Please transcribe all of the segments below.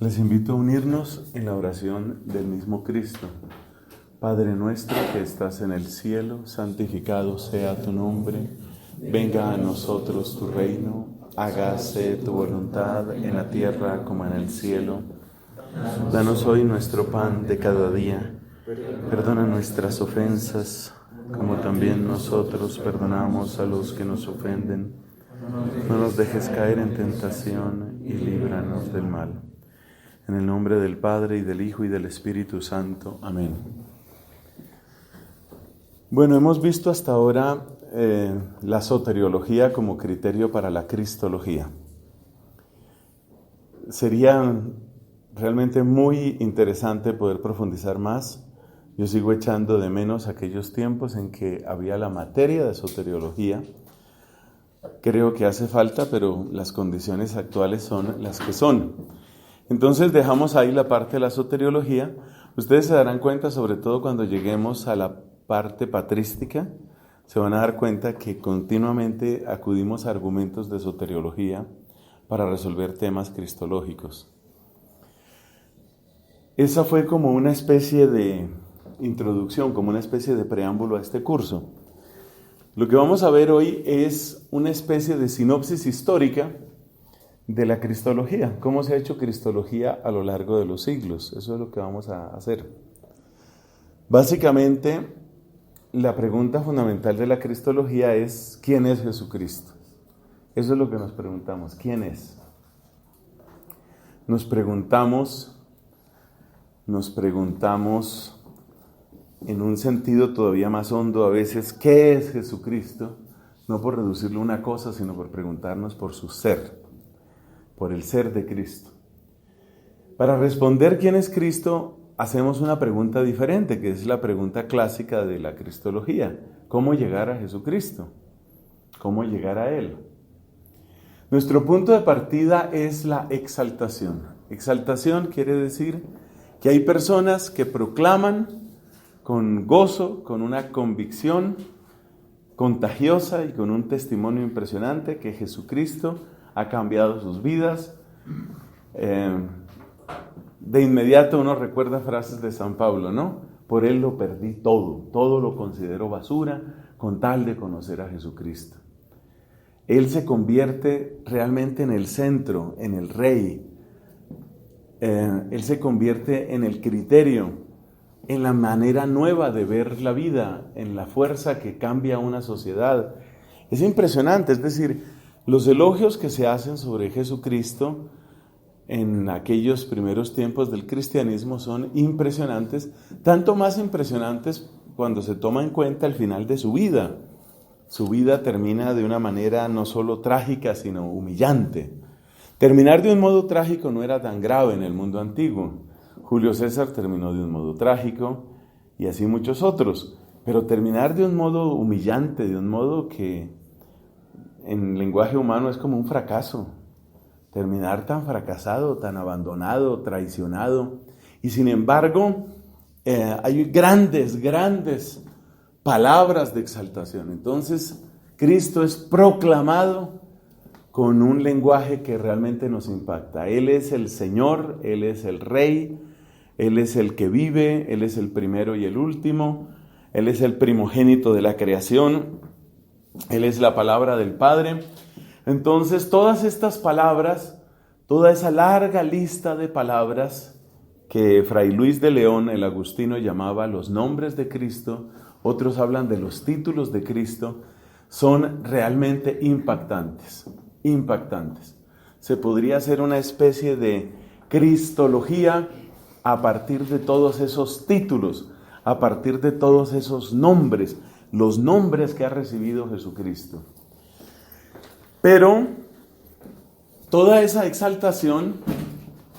Les invito a unirnos en la oración del mismo Cristo. Padre nuestro que estás en el cielo, santificado sea tu nombre. Venga a nosotros tu reino, hágase tu voluntad en la tierra como en el cielo. Danos hoy nuestro pan de cada día. Perdona nuestras ofensas, como también nosotros perdonamos a los que nos ofenden. No nos dejes caer en tentación y líbranos del mal. En el nombre del Padre, y del Hijo, y del Espíritu Santo. Amén. Bueno, hemos visto hasta ahora la soteriología como criterio para la cristología. Sería realmente muy interesante poder profundizar más. Yo sigo echando de menos aquellos tiempos en que había la materia de soteriología. Creo que hace falta, pero las condiciones actuales son las que son. Entonces dejamos ahí la parte de la soteriología. Ustedes se darán cuenta, sobre todo cuando lleguemos a la parte patrística, se van a dar cuenta que continuamente acudimos a argumentos de soteriología para resolver temas cristológicos. Esa fue como una especie de introducción, como una especie de preámbulo a este curso. Lo que vamos a ver hoy es una especie de sinopsis histórica de la cristología, cómo se ha hecho cristología a lo largo de los siglos. Eso es lo que vamos a hacer. Básicamente, la pregunta fundamental de la cristología es: ¿quién es Jesucristo? Eso es lo que nos preguntamos, ¿quién es? Nos preguntamos en un sentido todavía más hondo a veces, ¿qué es Jesucristo? No por reducirlo a una cosa, sino por preguntarnos por su ser, por el ser de Cristo. Para responder quién es Cristo, hacemos una pregunta diferente, que es la pregunta clásica de la cristología: ¿cómo llegar a Jesucristo? ¿Cómo llegar a Él? Nuestro punto de partida es la exaltación. Exaltación quiere decir que hay personas que proclaman con gozo, con una convicción contagiosa y con un testimonio impresionante que Jesucristo ha cambiado sus vidas. De inmediato uno recuerda frases de San Pablo, ¿no? Por Él lo perdí todo lo considero basura con tal de conocer a Jesucristo. Él se convierte realmente en el centro, en el rey. Él se convierte en el criterio, en la manera nueva de ver la vida, en la fuerza que cambia una sociedad. Es impresionante, es decir, los elogios que se hacen sobre Jesucristo en aquellos primeros tiempos del cristianismo son impresionantes, tanto más impresionantes cuando se toma en cuenta el final de su vida. Su vida termina de una manera no solo trágica, sino humillante. Terminar de un modo trágico no era tan grave en el mundo antiguo. Julio César terminó de un modo trágico y así muchos otros, pero terminar de un modo humillante, de un modo que en lenguaje humano es como un fracaso. Terminar tan fracasado, tan abandonado, traicionado. Y sin embargo, hay grandes palabras de exaltación. Entonces, Cristo es proclamado con un lenguaje que realmente nos impacta. Él es el Señor, Él es el Rey, Él es el que vive, Él es el primero y el último, Él es el primogénito de la creación, Él es la palabra del Padre. Entonces, todas estas palabras, toda esa larga lista de palabras que Fray Luis de León, el agustino, llamaba los nombres de Cristo, otros hablan de los títulos de Cristo, son realmente impactantes. Se podría hacer una especie de cristología a partir de todos esos títulos, a partir de todos esos nombres, los nombres que ha recibido Jesucristo. Pero toda esa exaltación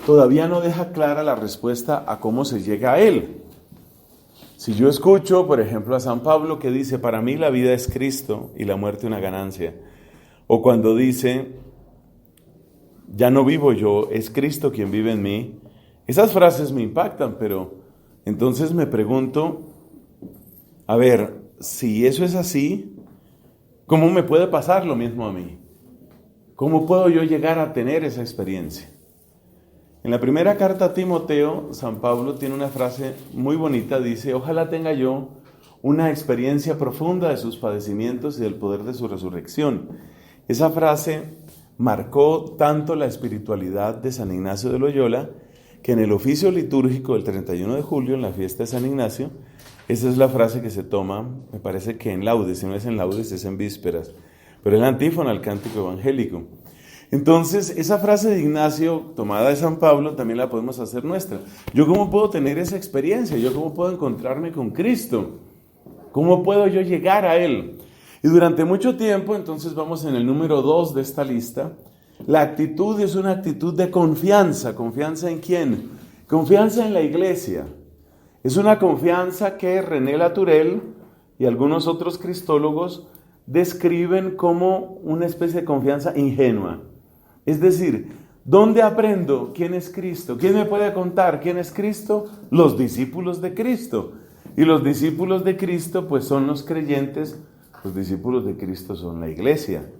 todavía no deja clara la respuesta a cómo se llega a Él. Si yo escucho, por ejemplo, a San Pablo que dice: para mí la vida es Cristo y la muerte una ganancia. O cuando dice: ya no vivo yo, es Cristo quien vive en mí. Esas frases me impactan, pero entonces me pregunto, a ver, si eso es así, ¿cómo me puede pasar lo mismo a mí? ¿Cómo puedo yo llegar a tener esa experiencia? En la primera carta a Timoteo, San Pablo tiene una frase muy bonita, dice: ojalá tenga yo una experiencia profunda de sus padecimientos y del poder de su resurrección. Esa frase marcó tanto la espiritualidad de San Ignacio de Loyola, que en el oficio litúrgico del 31 de julio, en la fiesta de San Ignacio, esa es la frase que se toma, me parece que en laudes, si no es en laudes es en vísperas, pero es la antífona al cántico evangélico. Entonces, esa frase de Ignacio, tomada de San Pablo, también la podemos hacer nuestra. ¿Yo cómo puedo tener esa experiencia? ¿Yo cómo puedo encontrarme con Cristo? ¿Cómo puedo yo llegar a Él? Y durante mucho tiempo, entonces vamos en el número 2 de esta lista, la actitud es una actitud de confianza. ¿Confianza en quién? Confianza en la iglesia. Es una confianza que René Latourelle y algunos otros cristólogos describen como una especie de confianza ingenua. Es decir, ¿dónde aprendo quién es Cristo? ¿Quién me puede contar quién es Cristo? Los discípulos de Cristo. Y los discípulos de Cristo pues son los creyentes, los discípulos de Cristo son la iglesia.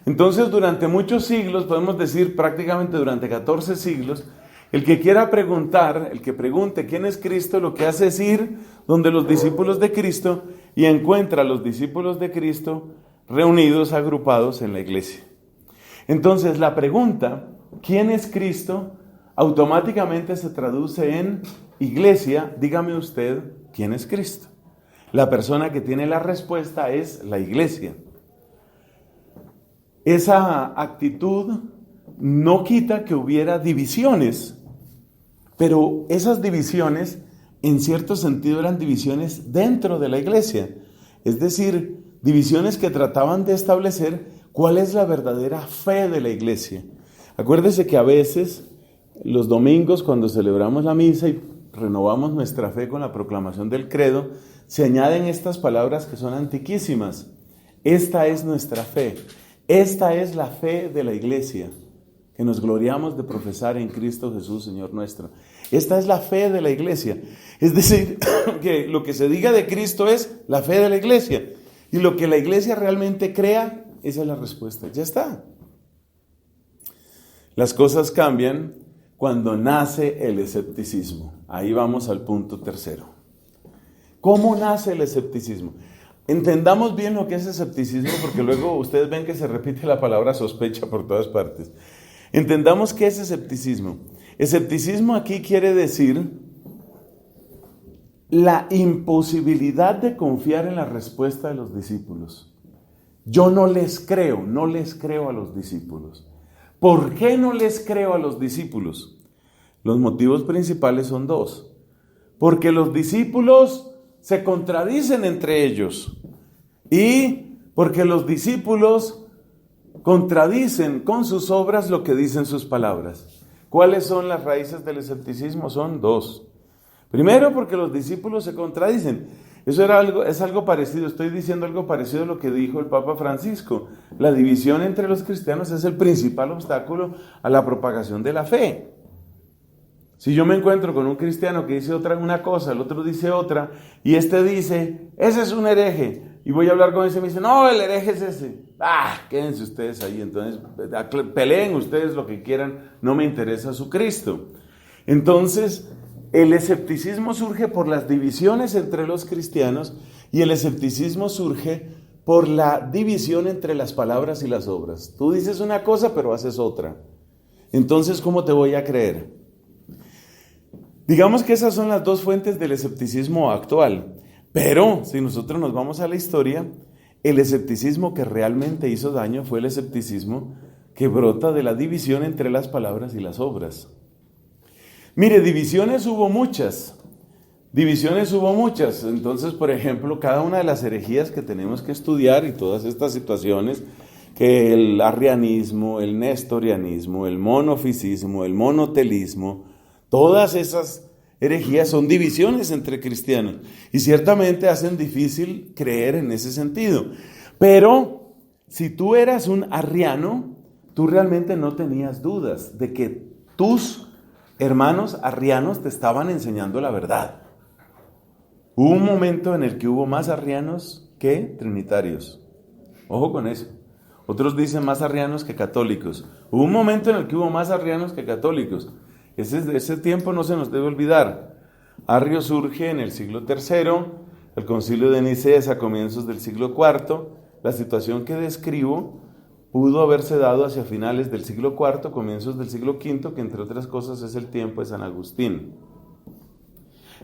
Entonces durante muchos siglos, podemos decir prácticamente durante 14 siglos, el que quiera preguntar, el que pregunte quién es Cristo, lo que hace es ir donde los discípulos de Cristo y encuentra a los discípulos de Cristo reunidos, agrupados en la iglesia. Entonces la pregunta, ¿quién es Cristo?, automáticamente se traduce en iglesia, dígame usted, ¿quién es Cristo? La persona que tiene la respuesta es la iglesia. Esa actitud no quita que hubiera divisiones, pero esas divisiones en cierto sentido eran divisiones dentro de la iglesia, es decir, divisiones que trataban de establecer cuál es la verdadera fe de la iglesia. Acuérdese que a veces los domingos, cuando celebramos la misa y renovamos nuestra fe con la proclamación del credo, se añaden estas palabras que son antiquísimas. Esta es nuestra fe, esta es la fe de la iglesia, que nos gloriamos de profesar en Cristo Jesús, Señor nuestro. Esta es la fe de la iglesia. Es decir, que lo que se diga de Cristo es la fe de la iglesia. Y lo que la iglesia realmente crea, esa es la respuesta. Ya está. Las cosas cambian cuando nace el escepticismo. Ahí vamos al punto tercero. ¿Cómo nace el escepticismo? Entendamos bien lo que es escepticismo, porque luego ustedes ven que se repite la palabra sospecha por todas partes. Entendamos qué es escepticismo. Escepticismo aquí quiere decir la imposibilidad de confiar en la respuesta de los discípulos. Yo no les creo a los discípulos. ¿Por qué no les creo a los discípulos? Los motivos principales son dos. Porque los discípulos se contradicen entre ellos y porque los discípulos contradicen con sus obras lo que dicen sus palabras. ¿Cuáles son las raíces del escepticismo? Son dos. Primero, porque los discípulos se contradicen. Eso es algo parecido, estoy diciendo algo parecido a lo que dijo el Papa Francisco. La división entre los cristianos es el principal obstáculo a la propagación de la fe. Si yo me encuentro con un cristiano que dice una cosa, el otro dice otra, y este dice, ese es un hereje, y voy a hablar con ese y me dice, no, el hereje es ese. Quédense ustedes ahí, entonces peleen ustedes lo que quieran, no me interesa su Cristo. Entonces, el escepticismo surge por las divisiones entre los cristianos y el escepticismo surge por la división entre las palabras y las obras. Tú dices una cosa pero haces otra. Entonces, ¿cómo te voy a creer? Digamos que esas son las dos fuentes del escepticismo actual. Pero si nosotros nos vamos a la historia, el escepticismo que realmente hizo daño fue el escepticismo que brota de la división entre las palabras y las obras. Mire, divisiones hubo muchas. Entonces, por ejemplo, cada una de las herejías que tenemos que estudiar y todas estas situaciones, que el arrianismo, el nestorianismo, el monofisismo, el monotelismo, todas esas herejías son divisiones entre cristianos y ciertamente hacen difícil creer en ese sentido. Pero si tú eras un arriano, tú realmente no tenías dudas de que tus hermanos arrianos te estaban enseñando la verdad. Hubo un momento en el que hubo más arrianos que trinitarios. Ojo con eso. Otros dicen más arrianos que católicos. Hubo un momento en el que hubo más arrianos que católicos. Ese tiempo no se nos debe olvidar. Arrio surge en el siglo III, el concilio de Nicea a comienzos del siglo IV. La situación que describo pudo haberse dado hacia finales del siglo IV, comienzos del siglo V, que entre otras cosas es el tiempo de San Agustín.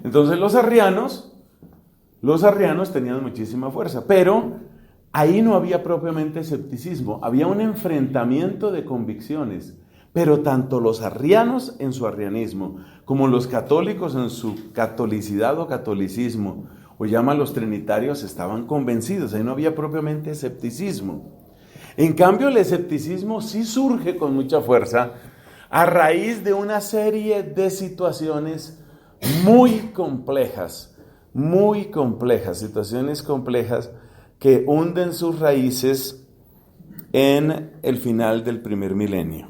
Entonces los arrianos tenían muchísima fuerza, pero ahí no había propiamente escepticismo, había un enfrentamiento de convicciones, pero tanto los arrianos en su arrianismo, como los católicos en su catolicidad o catolicismo, o llama los trinitarios, estaban convencidos, ahí no había propiamente escepticismo. En cambio, el escepticismo sí surge con mucha fuerza a raíz de una serie de situaciones muy complejas, situaciones complejas que hunden sus raíces en el final del primer milenio.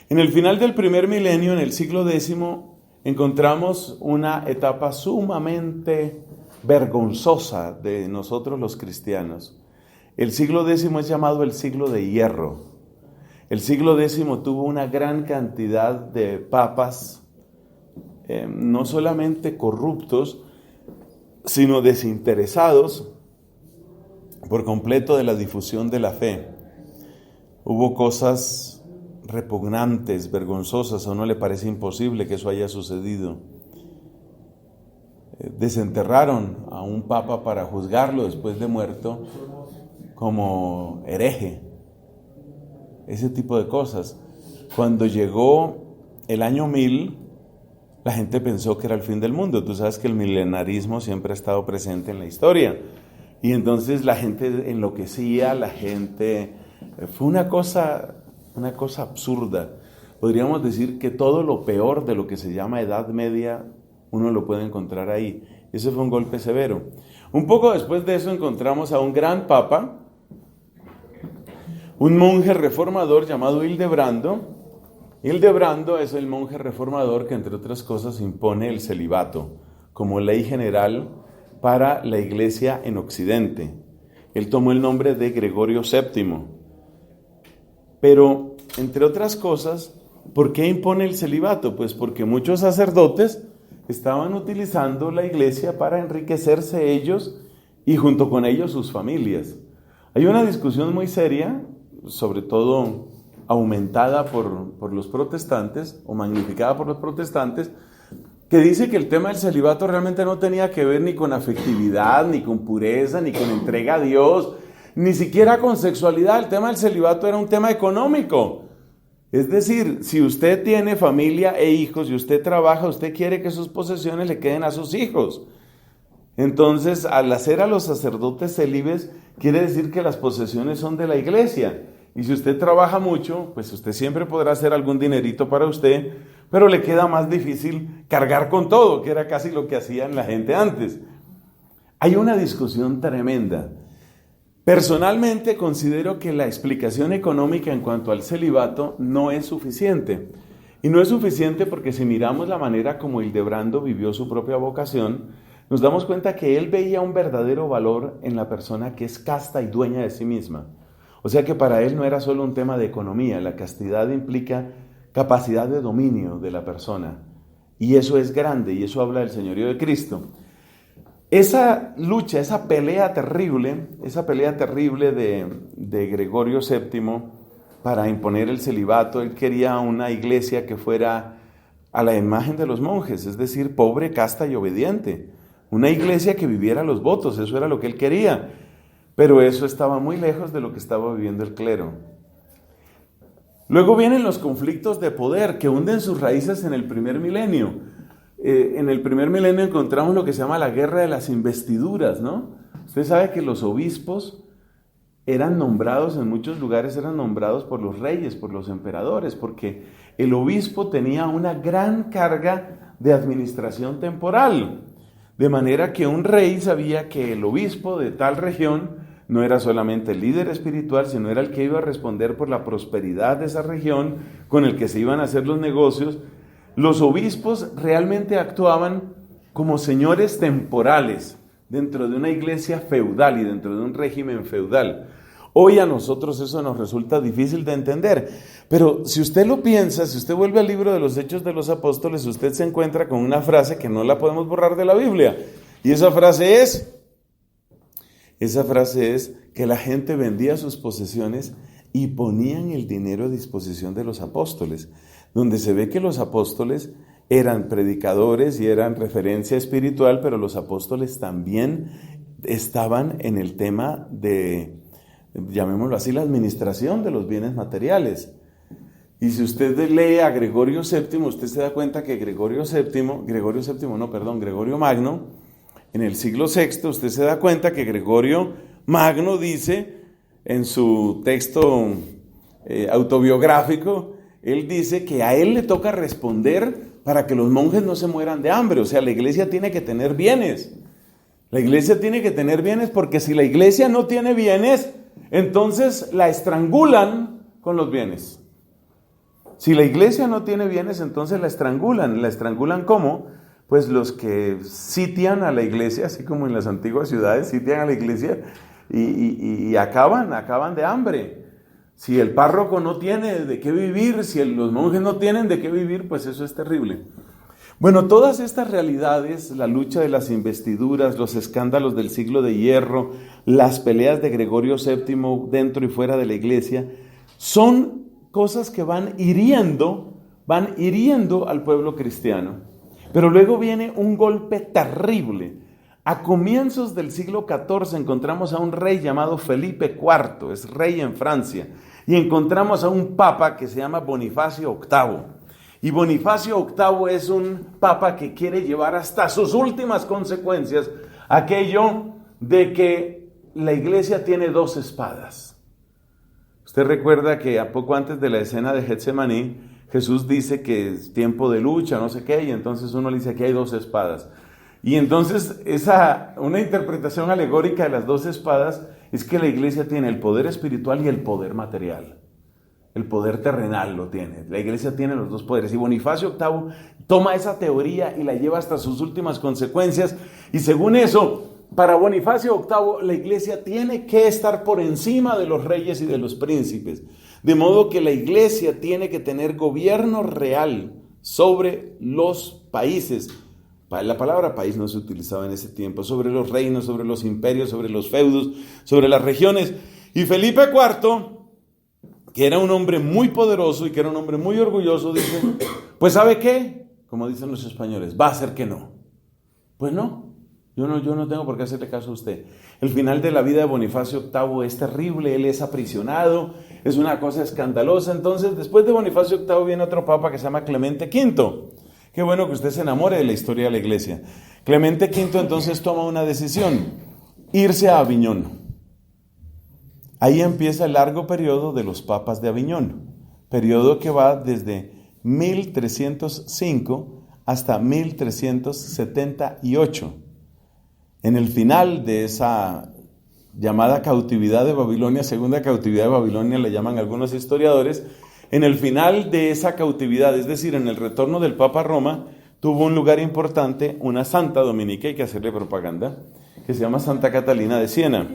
En el final del primer milenio, en el siglo X, encontramos una etapa sumamente vergonzosa de nosotros los cristianos. El siglo X es llamado el siglo de hierro. El siglo X tuvo una gran cantidad de papas, no solamente corruptos, sino desinteresados por completo de la difusión de la fe. Hubo cosas repugnantes, vergonzosas, a uno le parece imposible que eso haya sucedido. Desenterraron a un papa para juzgarlo después de muerto como hereje. Ese tipo de cosas. Cuando llegó el año 1000, la gente pensó que era el fin del mundo. Tú sabes que el milenarismo siempre ha estado presente en la historia. Y entonces la gente enloquecía, fue una cosa absurda. Podríamos decir que todo lo peor de lo que se llama Edad Media, uno lo puede encontrar ahí. Ese fue un golpe severo. Un poco después de eso encontramos a un gran papa, un monje reformador llamado Hildebrando. Hildebrando es el monje reformador que, entre otras cosas, impone el celibato como ley general para la iglesia en Occidente. Él tomó el nombre de Gregorio VII. Pero, entre otras cosas, ¿por qué impone el celibato? Pues porque muchos sacerdotes estaban utilizando la iglesia para enriquecerse ellos y junto con ellos sus familias. Hay una discusión muy seria, sobre todo aumentada por los protestantes o magnificada por los protestantes, que dice que el tema del celibato realmente no tenía que ver ni con afectividad, ni con pureza, ni con entrega a Dios, ni siquiera con sexualidad. El tema del celibato era un tema económico. Es decir, si usted tiene familia e hijos y usted trabaja, usted quiere que sus posesiones le queden a sus hijos. Entonces, al hacer a los sacerdotes célibes, quiere decir que las posesiones son de la iglesia. Y si usted trabaja mucho, pues usted siempre podrá hacer algún dinerito para usted, pero le queda más difícil cargar con todo, que era casi lo que hacían la gente antes. Hay una discusión tremenda. Personalmente considero que la explicación económica en cuanto al celibato no es suficiente. Y no es suficiente porque si miramos la manera como Hildebrando vivió su propia vocación, nos damos cuenta que él veía un verdadero valor en la persona que es casta y dueña de sí misma. O sea que para él no era solo un tema de economía, la castidad implica capacidad de dominio de la persona. Y eso es grande, y eso habla del señorío de Cristo. Esa lucha, esa pelea terrible de Gregorio VII para imponer el celibato, él quería una iglesia que fuera a la imagen de los monjes, es decir, pobre, casta y obediente. Una iglesia que viviera los votos, eso era lo que él quería. Pero eso estaba muy lejos de lo que estaba viviendo el clero. Luego vienen los conflictos de poder que hunden sus raíces en el primer milenio. En el primer milenio encontramos lo que se llama la guerra de las investiduras, ¿no? Usted sabe que los obispos eran nombrados, en muchos lugares eran nombrados por los reyes, por los emperadores, porque el obispo tenía una gran carga de administración temporal. De manera que un rey sabía que el obispo de tal región no era solamente el líder espiritual, sino era el que iba a responder por la prosperidad de esa región, con el que se iban a hacer los negocios. Los obispos realmente actuaban como señores temporales dentro de una iglesia feudal y dentro de un régimen feudal. Hoy a nosotros eso nos resulta difícil de entender, pero si usted lo piensa, si usted vuelve al libro de los Hechos de los Apóstoles, usted se encuentra con una frase que no la podemos borrar de la Biblia, y esa frase es que la gente vendía sus posesiones y ponían el dinero a disposición de los apóstoles, donde se ve que los apóstoles eran predicadores y eran referencia espiritual, pero los apóstoles también estaban en el tema de, llamémoslo así, la administración de los bienes materiales. Y si usted lee a Gregorio VII, usted se da cuenta que Gregorio Magno, en el siglo VI, usted se da cuenta que Gregorio Magno dice en su texto autobiográfico, él dice que a él le toca responder para que los monjes no se mueran de hambre. O sea, la iglesia tiene que tener bienes. La iglesia tiene que tener bienes porque si la iglesia no tiene bienes, entonces la estrangulan con los bienes. Si la iglesia no tiene bienes, entonces la estrangulan. ¿La estrangulan cómo? Pues los que sitian a la iglesia, así como en las antiguas ciudades, sitian a la iglesia y acaban de hambre. Si el párroco no tiene de qué vivir, si los monjes no tienen de qué vivir, pues eso es terrible. Bueno, todas estas realidades, la lucha de las investiduras, los escándalos del siglo de hierro, las peleas de Gregorio VII dentro y fuera de la iglesia, son cosas que van hiriendo al pueblo cristiano. Pero luego viene un golpe terrible. A comienzos del siglo XIV encontramos a un rey llamado Felipe IV, es rey en Francia, y encontramos a un papa que se llama Bonifacio VIII. Y Bonifacio VIII es un papa que quiere llevar hasta sus últimas consecuencias aquello de que la iglesia tiene dos espadas. Usted recuerda que a poco antes de la escena de Getsemaní, Jesús dice que es tiempo de lucha, no sé qué, y entonces uno le dice que hay dos espadas. Y entonces una interpretación alegórica de las dos espadas es que la iglesia tiene el poder espiritual y el poder material. El poder terrenal lo tiene. La iglesia tiene los dos poderes. Y Bonifacio VIII toma esa teoría y la lleva hasta sus últimas consecuencias. Y según eso, para Bonifacio VIII, la iglesia tiene que estar por encima de los reyes y de los príncipes. De modo que la iglesia tiene que tener gobierno real sobre los países. La palabra país no se utilizaba en ese tiempo, sobre los reinos, sobre los imperios, sobre los feudos, sobre las regiones. Y Felipe IV, que era un hombre muy poderoso y que era un hombre muy orgulloso, dice, pues ¿sabe qué? Como dicen los españoles, va a ser que no. Pues no, yo no tengo por qué hacerle caso a usted. El final de la vida de Bonifacio VIII es terrible, él es aprisionado, es una cosa escandalosa. Entonces, después de Bonifacio VIII viene otro papa que se llama Clemente V. Qué bueno que usted se enamore de la historia de la iglesia. Clemente V entonces toma una decisión, irse a Aviñón. Ahí empieza el largo periodo de los papas de Aviñón, periodo que va desde 1305 hasta 1378. En el final de esa llamada cautividad de Babilonia, segunda cautividad de Babilonia le llaman algunos historiadores, en el final de esa cautividad, es decir, en el retorno del Papa a Roma, tuvo un lugar importante, una santa dominica, hay que hacerle propaganda, que se llama Santa Catalina de Siena.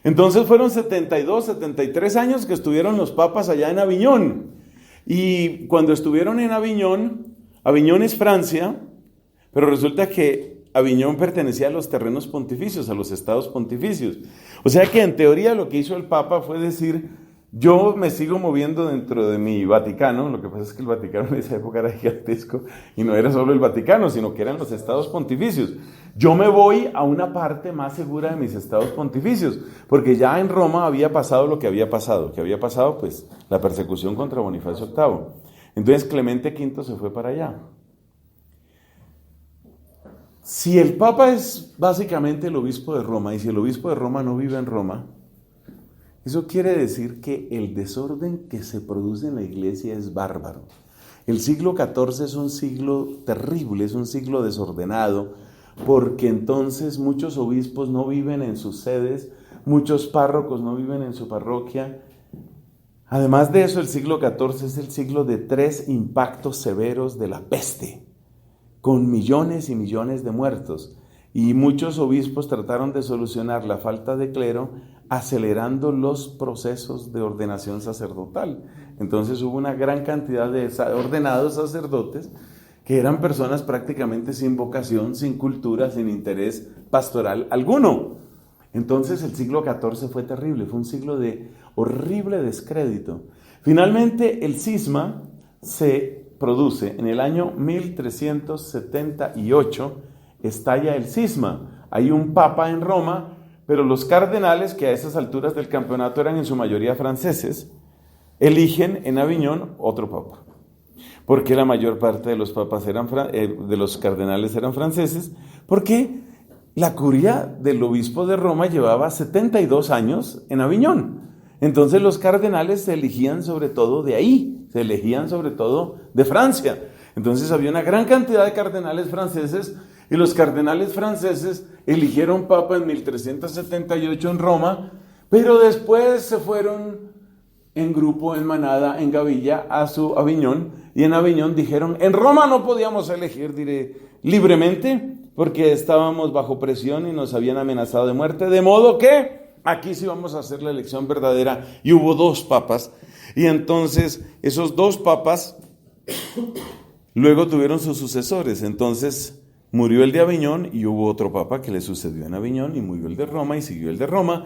Entonces fueron 72, 73 años que estuvieron los papas allá en Aviñón. Y cuando estuvieron en Aviñón, Aviñón es Francia, pero resulta que Aviñón pertenecía a los terrenos pontificios, a los estados pontificios. O sea que en teoría lo que hizo el Papa fue decir, yo me sigo moviendo dentro de mi Vaticano. Lo que pasa es que el Vaticano en esa época era gigantesco y no era solo el Vaticano, sino que eran los estados pontificios. Yo me voy a una parte más segura de mis estados pontificios, porque ya en Roma había pasado lo que había pasado, pues la persecución contra Bonifacio VIII. Entonces Clemente V se fue para allá. Si el Papa es básicamente el obispo de Roma, y si el obispo de Roma no vive en Roma, eso quiere decir que el desorden que se produce en la iglesia es bárbaro. El siglo XIV es un siglo terrible, es un siglo desordenado, porque entonces muchos obispos no viven en sus sedes, muchos párrocos no viven en su parroquia. Además de eso, el siglo XIV es el siglo de 3 impactos severos de la peste, con millones y millones de muertos. Y muchos obispos trataron de solucionar la falta de clero acelerando los procesos de ordenación sacerdotal. Entonces hubo una gran cantidad de ordenados sacerdotes que eran personas prácticamente sin vocación, sin cultura, sin interés pastoral alguno. Entonces el siglo XIV fue terrible, fue un siglo de horrible descrédito. Finalmente el cisma se produce en el año 1378, estalla el cisma. Hay un papa en Roma, pero los cardenales, que a esas alturas del campeonato eran en su mayoría franceses, eligen en Aviñón otro papa. Porque la mayor parte de los papas de los cardenales eran franceses, porque la curia del obispo de Roma llevaba 72 años en Aviñón. Entonces los cardenales se elegían sobre todo de ahí, se elegían sobre todo de Francia. Entonces había una gran cantidad de cardenales franceses, y los cardenales franceses eligieron papa en 1378 en Roma, pero después se fueron en grupo, en manada, en gavilla a su Aviñón, y en Aviñón dijeron: en Roma no podíamos elegir, libremente, porque estábamos bajo presión y nos habían amenazado de muerte, de modo que aquí sí vamos a hacer la elección verdadera. Y hubo 2 papas, y entonces esos 2 papas luego tuvieron sus sucesores. Entonces murió el de Aviñón y hubo otro papa que le sucedió en Aviñón, y murió el de Roma y siguió el de Roma.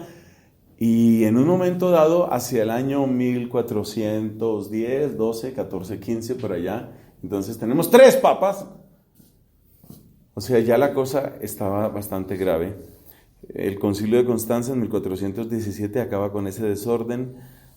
Y en un momento dado, hacia el año 1410, 12, 14, 15, por allá, entonces tenemos 3 papas. O sea, ya la cosa estaba bastante grave. El Concilio de Constanza en 1417 acaba con ese desorden,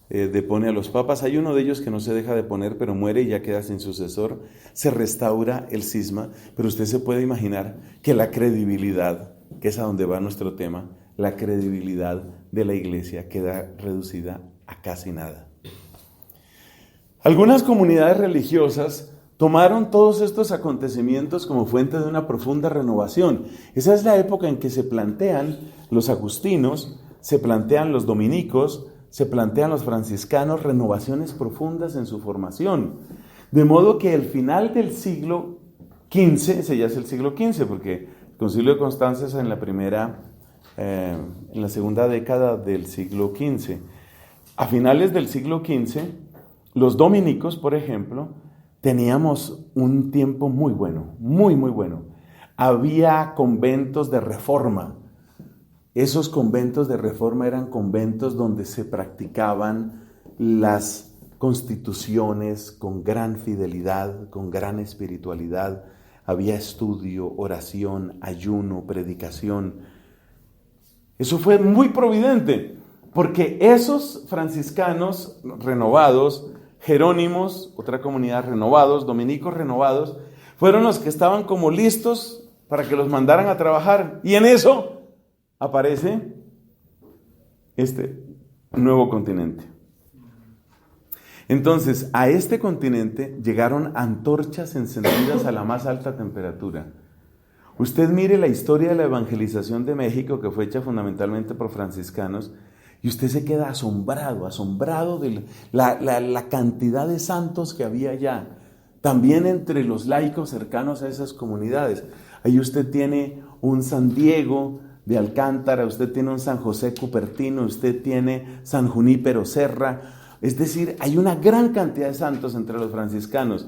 depone a los papas. Hay uno de ellos que no se deja de poner, pero muere y ya queda sin sucesor. Se restaura el cisma, pero usted se puede imaginar que la credibilidad, que es a donde va nuestro tema, la credibilidad de la iglesia queda reducida a casi nada. Algunas comunidades religiosas tomaron todos estos acontecimientos como fuente de una profunda renovación. Esa es la época en que se plantean los agustinos, se plantean los dominicos, se plantean los franciscanos renovaciones profundas en su formación. De modo que el final del siglo XV, ese ya es el siglo XV, porque el Concilio de Constanza es en la segunda década del siglo XV. A finales del siglo XV, los dominicos, por ejemplo, teníamos un tiempo muy bueno, muy, muy bueno. Había conventos de reforma. Esos conventos de reforma eran conventos donde se practicaban las constituciones con gran fidelidad, con gran espiritualidad. Había estudio, oración, ayuno, predicación. Eso fue muy providente, porque esos franciscanos renovados, jerónimos, otra comunidad, renovados, dominicos renovados, fueron los que estaban como listos para que los mandaran a trabajar. Y en eso aparece este nuevo continente. Entonces, a este continente llegaron antorchas encendidas a la más alta temperatura. Usted mire la historia de la evangelización de México, que fue hecha fundamentalmente por franciscanos, y usted se queda asombrado de la cantidad de santos que había allá, también entre los laicos cercanos a esas comunidades. Ahí usted tiene un San Diego de Alcántara, usted tiene un San José Cupertino, usted tiene San Junípero Serra. Es decir, hay una gran cantidad de santos entre los franciscanos.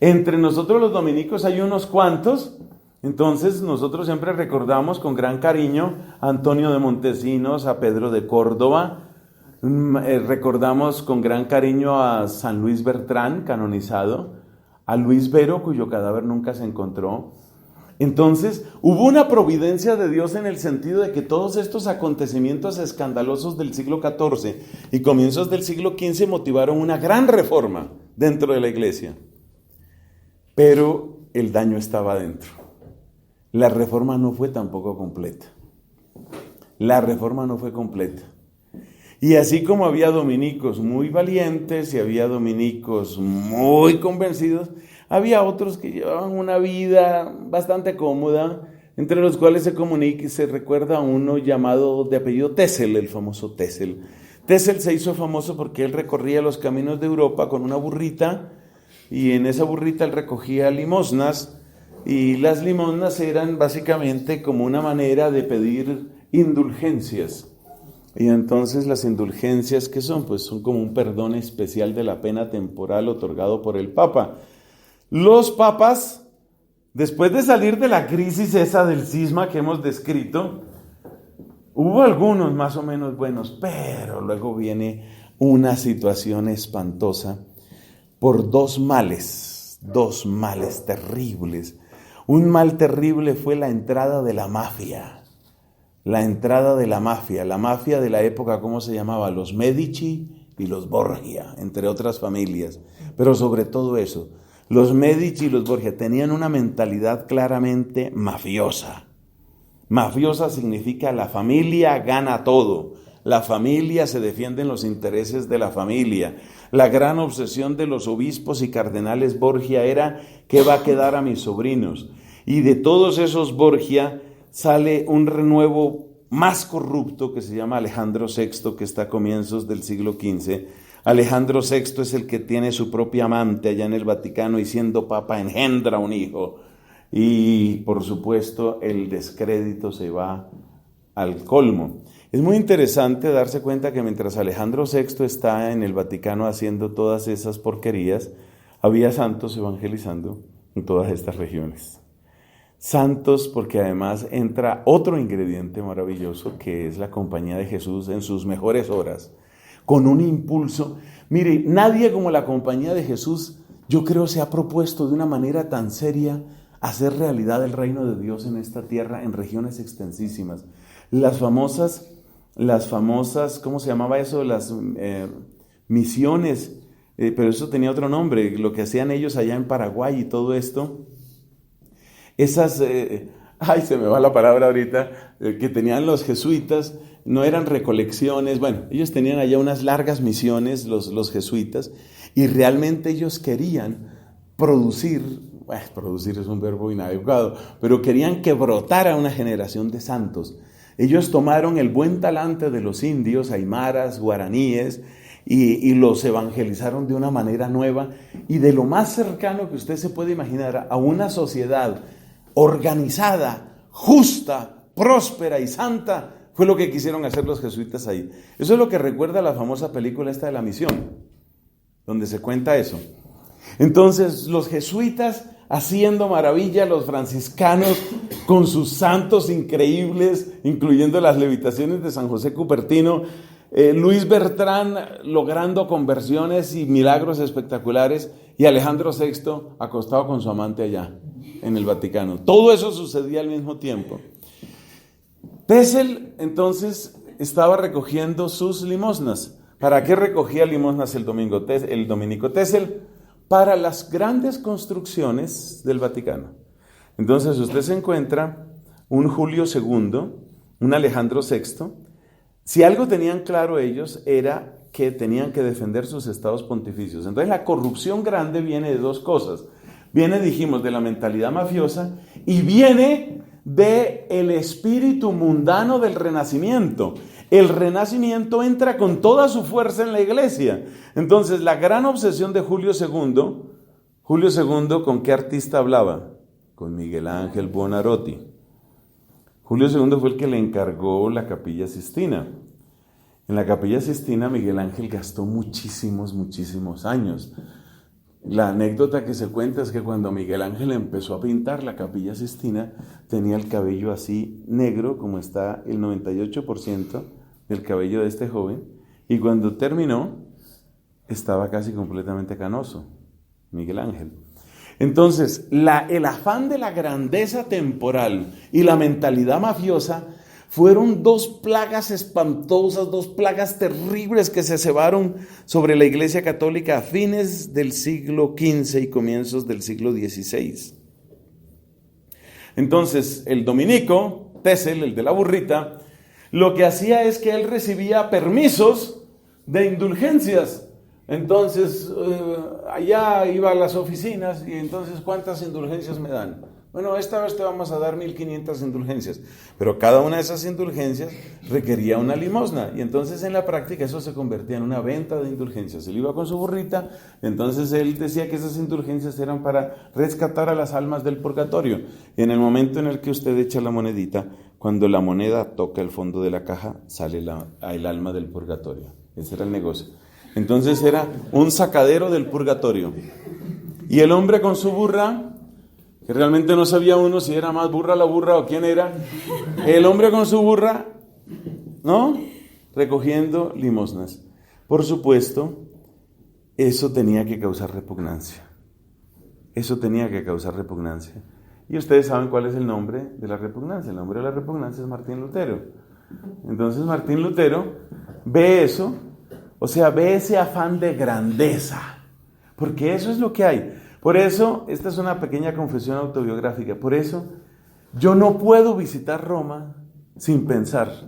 Entre nosotros los dominicos hay unos cuantos. Entonces nosotros siempre recordamos con gran cariño a Antonio de Montesinos, a Pedro de Córdoba, recordamos con gran cariño a San Luis Bertrán, canonizado, a Luis Vero, cuyo cadáver nunca se encontró. Entonces hubo una providencia de Dios en el sentido de que todos estos acontecimientos escandalosos del siglo XIV y comienzos del siglo XV motivaron una gran reforma dentro de la iglesia. Pero el daño estaba dentro. La reforma no fue tampoco completa. La reforma no fue completa. Y así como había dominicos muy valientes y había dominicos muy convencidos, había otros que llevaban una vida bastante cómoda, entre los cuales se recuerda a uno llamado de apellido Téssel, el famoso Téssel. Téssel se hizo famoso porque él recorría los caminos de Europa con una burrita, y en esa burrita él recogía limosnas, y las limosnas eran básicamente como una manera de pedir indulgencias. Y entonces las indulgencias, ¿qué son? Pues son como un perdón especial de la pena temporal otorgado por el Papa. Los papas, después de salir de la crisis esa del cisma que hemos descrito, hubo algunos más o menos buenos, pero luego viene una situación espantosa por dos males terribles. Un mal terrible fue la entrada de la mafia. La mafia de la época, ¿cómo se llamaba? Los Medici y los Borgia, entre otras familias. Pero sobre todo eso, los Medici y los Borgia tenían una mentalidad claramente mafiosa. Mafiosa significa la familia gana todo. La familia se defienden los intereses de la familia. La gran obsesión de los obispos y cardenales Borgia era ¿qué va a quedar a mis sobrinos? Y de todos esos Borgia sale un renuevo más corrupto que se llama Alejandro VI, que está a comienzos del siglo XV. Alejandro VI es el que tiene su propia amante allá en el Vaticano y siendo papa engendra un hijo. Y por supuesto el descrédito se va al colmo. Es muy interesante darse cuenta que mientras Alejandro VI está en el Vaticano haciendo todas esas porquerías, había santos evangelizando en todas estas regiones. Santos, porque además entra otro ingrediente maravilloso que es la compañía de Jesús en sus mejores horas, con un impulso. Mire, nadie como la compañía de Jesús, yo creo, se ha propuesto de una manera tan seria hacer realidad el reino de Dios en esta tierra, en regiones extensísimas. Las famosas, ¿cómo se llamaba eso? Las misiones, pero eso tenía otro nombre, lo que hacían ellos allá en Paraguay y todo esto. Esas, se me va la palabra ahorita, que tenían los jesuitas, no eran recolecciones, bueno, ellos tenían allá unas largas misiones, los jesuitas, y realmente ellos querían producir es un verbo inadecuado, pero querían que brotara una generación de santos. Ellos tomaron el buen talante de los indios, aymaras, guaraníes, y los evangelizaron de una manera nueva, y de lo más cercano que usted se puede imaginar a una sociedad organizada, justa, próspera y santa, fue lo que quisieron hacer los jesuitas ahí. Eso es lo que recuerda la famosa película esta de La Misión, donde se cuenta eso. Entonces los jesuitas haciendo maravilla, los franciscanos con sus santos increíbles, incluyendo las levitaciones de San José Cupertino, Luis Bertrán logrando conversiones y milagros espectaculares, y Alejandro VI acostado con su amante allá en el Vaticano. Todo eso sucedía al mismo tiempo. Tézel entonces estaba recogiendo sus limosnas. ¿Para qué recogía limosnas el dominico Tézel? Para las grandes construcciones del Vaticano. Entonces usted se encuentra un Julio II, un Alejandro VI. Si algo tenían claro ellos era que tenían que defender sus estados pontificios. Entonces la corrupción grande viene de dos cosas. Viene, dijimos, de la mentalidad mafiosa y viene del espíritu mundano del Renacimiento. El Renacimiento entra con toda su fuerza en la iglesia. Entonces, la gran obsesión de Julio II, ¿con qué artista hablaba? Con Miguel Ángel Buonarroti. Julio II fue el que le encargó la Capilla Sistina. En la Capilla Sistina Miguel Ángel gastó muchísimos años. La anécdota que se cuenta es que cuando Miguel Ángel empezó a pintar la Capilla Sistina, tenía el cabello así negro, como está el 98% del cabello de este joven, y cuando terminó, estaba casi completamente canoso, Miguel Ángel. Entonces, el afán de la grandeza temporal y la mentalidad mafiosa fueron dos plagas espantosas, dos plagas terribles que se cebaron sobre la Iglesia Católica a fines del siglo XV y comienzos del siglo XVI. Entonces, el dominico, Tézel, el de la burrita, lo que hacía es que él recibía permisos de indulgencias. Entonces, allá iba a las oficinas y entonces, ¿cuántas indulgencias me dan? Bueno, esta vez te vamos a dar 1,500 indulgencias, pero cada una de esas indulgencias requería una limosna, y entonces en la práctica eso se convertía en una venta de indulgencias. Él iba con su burrita, entonces él decía que esas indulgencias eran para rescatar a las almas del purgatorio. En el momento en el que usted echa la monedita, Cuando la moneda toca el fondo de la caja, sale el alma del purgatorio. Ese era el negocio. Entonces era un sacadero del purgatorio. Y el hombre con su burra, que realmente no sabía uno si era más burra la burra o quién era, el hombre con su burra, ¿no? Recogiendo limosnas. Por supuesto, eso tenía que causar repugnancia. Eso tenía que causar repugnancia. Y ustedes saben cuál es el nombre de la repugnancia. El nombre de la repugnancia es Martín Lutero. Entonces Martín Lutero ve eso, o sea, ve ese afán de grandeza, porque eso es lo que hay. Por eso, esta es una pequeña confesión autobiográfica, por eso yo no puedo visitar Roma sin pensar,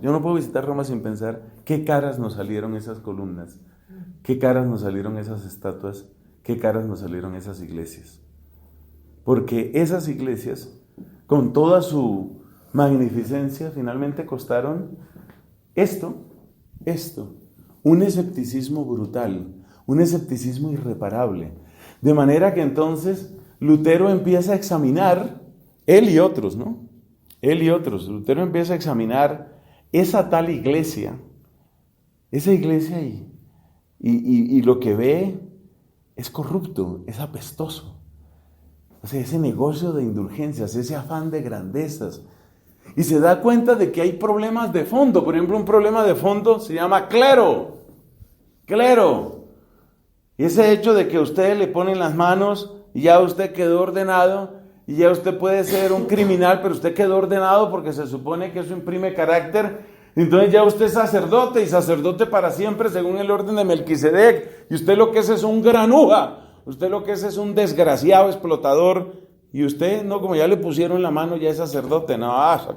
qué caras nos salieron esas columnas, qué caras nos salieron esas estatuas, qué caras nos salieron esas iglesias. Porque esas iglesias, con toda su magnificencia, finalmente costaron esto, un escepticismo brutal, un escepticismo irreparable. De manera que entonces Lutero empieza a examinar, él y otros, Lutero empieza a examinar esa tal iglesia, y lo que ve es corrupto, es apestoso. O sea, ese negocio de indulgencias, ese afán de grandezas. Y se da cuenta de que hay problemas de fondo. Por ejemplo, un problema de fondo se llama clero. Y ese hecho de que a usted le ponen las manos y ya usted quedó ordenado, y ya usted puede ser un criminal, pero usted quedó ordenado porque se supone que eso imprime carácter. Entonces ya usted es sacerdote, y sacerdote para siempre según el orden de Melquisedec. Y usted lo que es un granuja. Usted lo que es un desgraciado explotador, y usted, no, como ya le pusieron la mano, ya es sacerdote. No, eso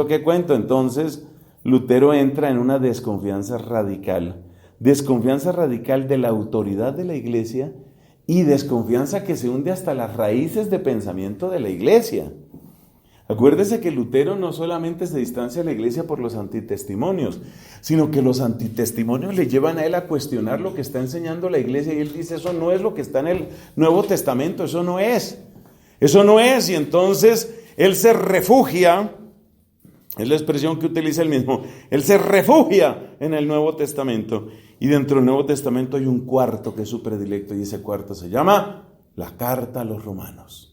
qué cuento. Entonces, Lutero entra en una desconfianza radical de la autoridad de la iglesia, y desconfianza que se hunde hasta las raíces de pensamiento de la iglesia. Acuérdese que Lutero no solamente se distancia de la iglesia por los antitestimonios, sino que los antitestimonios le llevan a él a cuestionar lo que está enseñando la iglesia, y él dice, eso no es lo que está en el Nuevo Testamento, eso no es, y entonces él se refugia, es la expresión que utiliza él mismo, él se refugia en el Nuevo Testamento, y dentro del Nuevo Testamento hay un cuarto que es su predilecto, y ese cuarto se llama la Carta a los Romanos.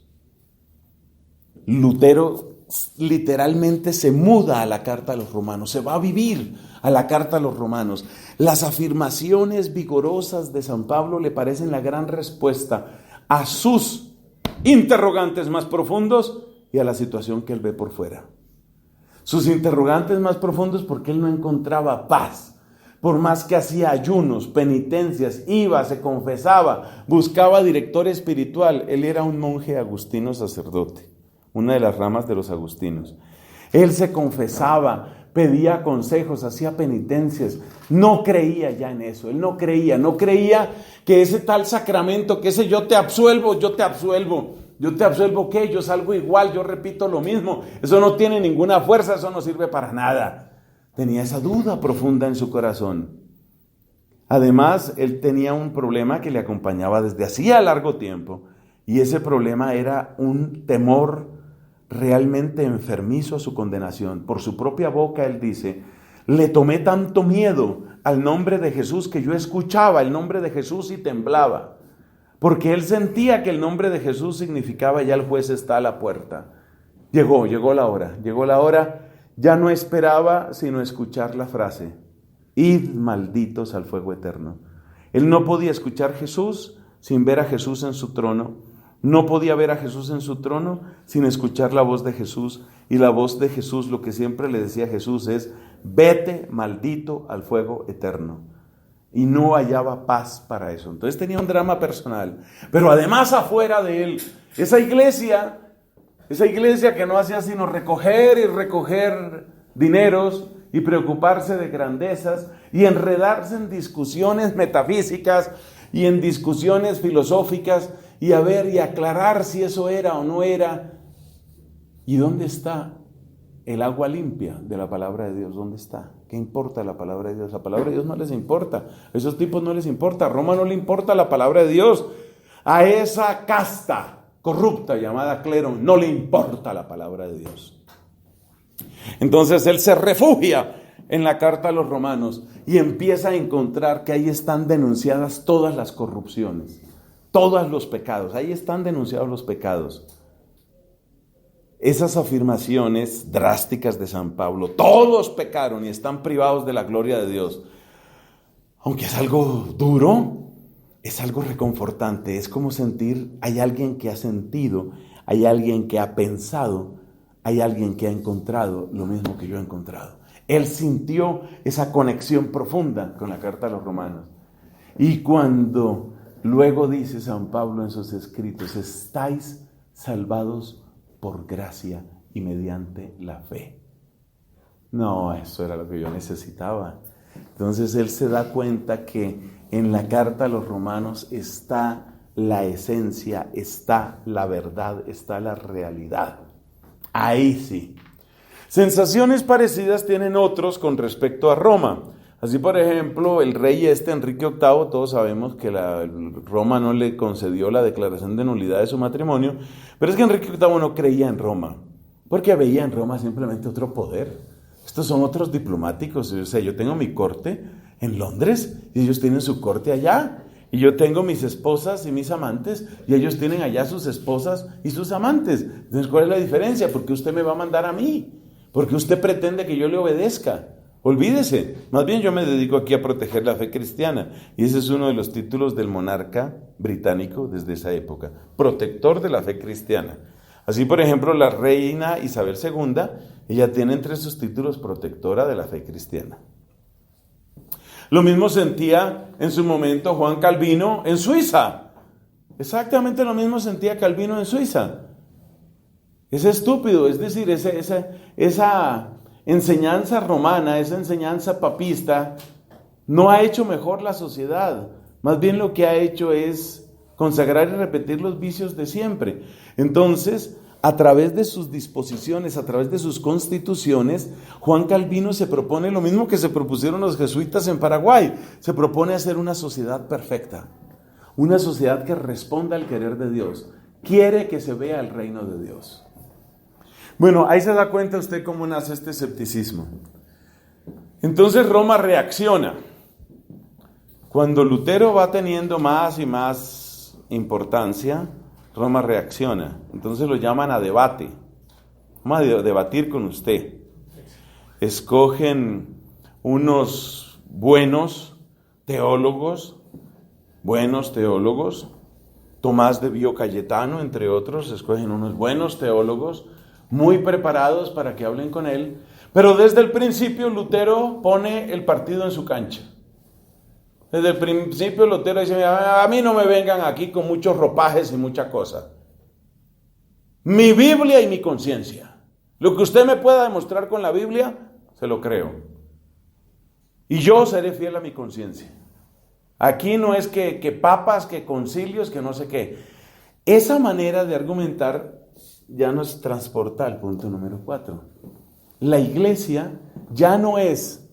Lutero literalmente se muda a la Carta a los Romanos, se va a vivir a la Carta a los Romanos. Las afirmaciones vigorosas de San Pablo le parecen la gran respuesta a sus interrogantes más profundos y a la situación que él ve por fuera. Sus interrogantes más profundos porque él no encontraba paz. Por más que hacía ayunos, penitencias, iba, se confesaba, buscaba director espiritual. Él era un monje agustino sacerdote, una de las ramas de los agustinos. Él se confesaba, pedía consejos, hacía penitencias. No creía ya en eso. Él no creía que ese tal sacramento, que ese yo te absuelvo. ¿Yo te absuelvo qué? Yo salgo igual, yo repito lo mismo. Eso no tiene ninguna fuerza, eso no sirve para nada. Tenía esa duda profunda en su corazón. Además, él tenía un problema que le acompañaba desde hacía largo tiempo, y ese problema era un temor realmente enfermizo a su condenación. Por su propia boca él dice, le tomé tanto miedo al nombre de Jesús que yo escuchaba el nombre de Jesús y temblaba, porque él sentía que el nombre de Jesús significaba ya el juez está a la puerta. Llegó la hora, ya no esperaba sino escuchar la frase, id malditos al fuego eterno. Él no podía escuchar Jesús sin ver a Jesús en su trono, no podía ver a Jesús en su trono sin escuchar la voz de Jesús, y la voz de Jesús, lo que siempre le decía a Jesús es, vete maldito al fuego eterno. Y no hallaba paz para eso. Entonces tenía un drama personal, pero además afuera de él, esa iglesia que no hacía sino recoger y recoger dineros y preocuparse de grandezas y enredarse en discusiones metafísicas y en discusiones filosóficas y a ver y aclarar si eso era o no era. ¿Y dónde está el agua limpia de la palabra de Dios? ¿Dónde está? ¿Qué importa la palabra de Dios? La palabra de Dios no les importa. A esos tipos no les importa. A Roma no le importa la palabra de Dios. A esa casta corrupta llamada clero no le importa la palabra de Dios. Entonces él se refugia en la carta a los romanos y empieza a encontrar que ahí están denunciadas todas las corrupciones, todos los pecados, ahí están denunciados los pecados. Esas afirmaciones drásticas de San Pablo, todos pecaron y están privados de la gloria de Dios, aunque es algo duro, es algo reconfortante, es como sentir, hay alguien que ha sentido, hay alguien que ha pensado, hay alguien que ha encontrado lo mismo que yo he encontrado. Él sintió esa conexión profunda con la carta a los romanos. Y cuando luego dice San Pablo en sus escritos, estáis salvados por gracia y mediante la fe. No, eso era lo que yo necesitaba. Entonces él se da cuenta que en la carta a los romanos está la esencia, está la verdad, está la realidad. Ahí sí. Sensaciones parecidas tienen otros con respecto a Roma. Así, por ejemplo, el rey Enrique VIII, todos sabemos que Roma no le concedió la declaración de nulidad de su matrimonio, pero es que Enrique VIII no creía en Roma, porque veía en Roma simplemente otro poder. Estos son otros diplomáticos, o sea, yo tengo mi corte en Londres y ellos tienen su corte allá, y yo tengo mis esposas y mis amantes y ellos tienen allá sus esposas y sus amantes. Entonces, ¿cuál es la diferencia? ¿Por qué usted me va a mandar a mí? ¿Por qué usted pretende que yo le obedezca? Olvídese, más bien yo me dedico aquí a proteger la fe cristiana, y ese es uno de los títulos del monarca británico desde esa época, protector de la fe cristiana. Así, por ejemplo, la reina Isabel II, ella tiene entre sus títulos protectora de la fe cristiana. Lo mismo sentía en su momento Juan Calvino en Suiza, exactamente lo mismo sentía Calvino en Suiza. Es estúpido, es decir, esa enseñanza romana, esa enseñanza papista, no ha hecho mejor la sociedad. Más bien lo que ha hecho es consagrar y repetir los vicios de siempre. Entonces, a través de sus disposiciones, a través de sus constituciones, Juan Calvino se propone lo mismo que se propusieron los jesuitas en Paraguay. Se propone hacer una sociedad perfecta, una sociedad que responda al querer de Dios. Quiere que se vea el reino de Dios. Bueno, ahí se da cuenta usted cómo nace este escepticismo. Entonces Roma reacciona. Cuando Lutero va teniendo más y más importancia, Roma reacciona. Entonces lo llaman a debate. Vamos a debatir con usted. Escogen unos buenos teólogos, Tomás de Bio Cayetano, entre otros, escogen unos buenos teólogos, muy preparados para que hablen con él, pero desde el principio Lutero pone el partido en su cancha. Desde el principio Lutero dice, a mí no me vengan aquí con muchos ropajes y mucha cosa. Mi Biblia y mi conciencia. Lo que usted me pueda demostrar con la Biblia, se lo creo. Y yo seré fiel a mi conciencia. Aquí no es que papas, que concilios, que no sé qué. Esa manera de argumentar ya nos transporta al punto número 4. La iglesia ya no es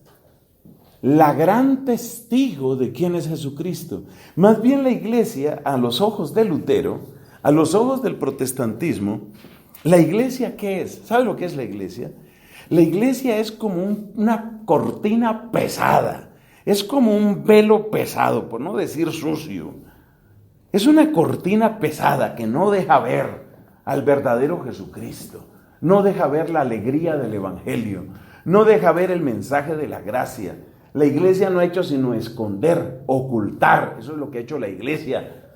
la gran testigo de quién es Jesucristo. Más bien la iglesia, a los ojos de Lutero, a los ojos del protestantismo, ¿la iglesia qué es? ¿Sabe lo que es la iglesia? La iglesia es como una cortina pesada, es como un velo pesado, por no decir sucio. Es una cortina pesada que no deja ver al verdadero Jesucristo, no deja ver la alegría del evangelio, no deja ver el mensaje de la gracia. La iglesia no ha hecho sino esconder, ocultar. Eso es lo que ha hecho la iglesia.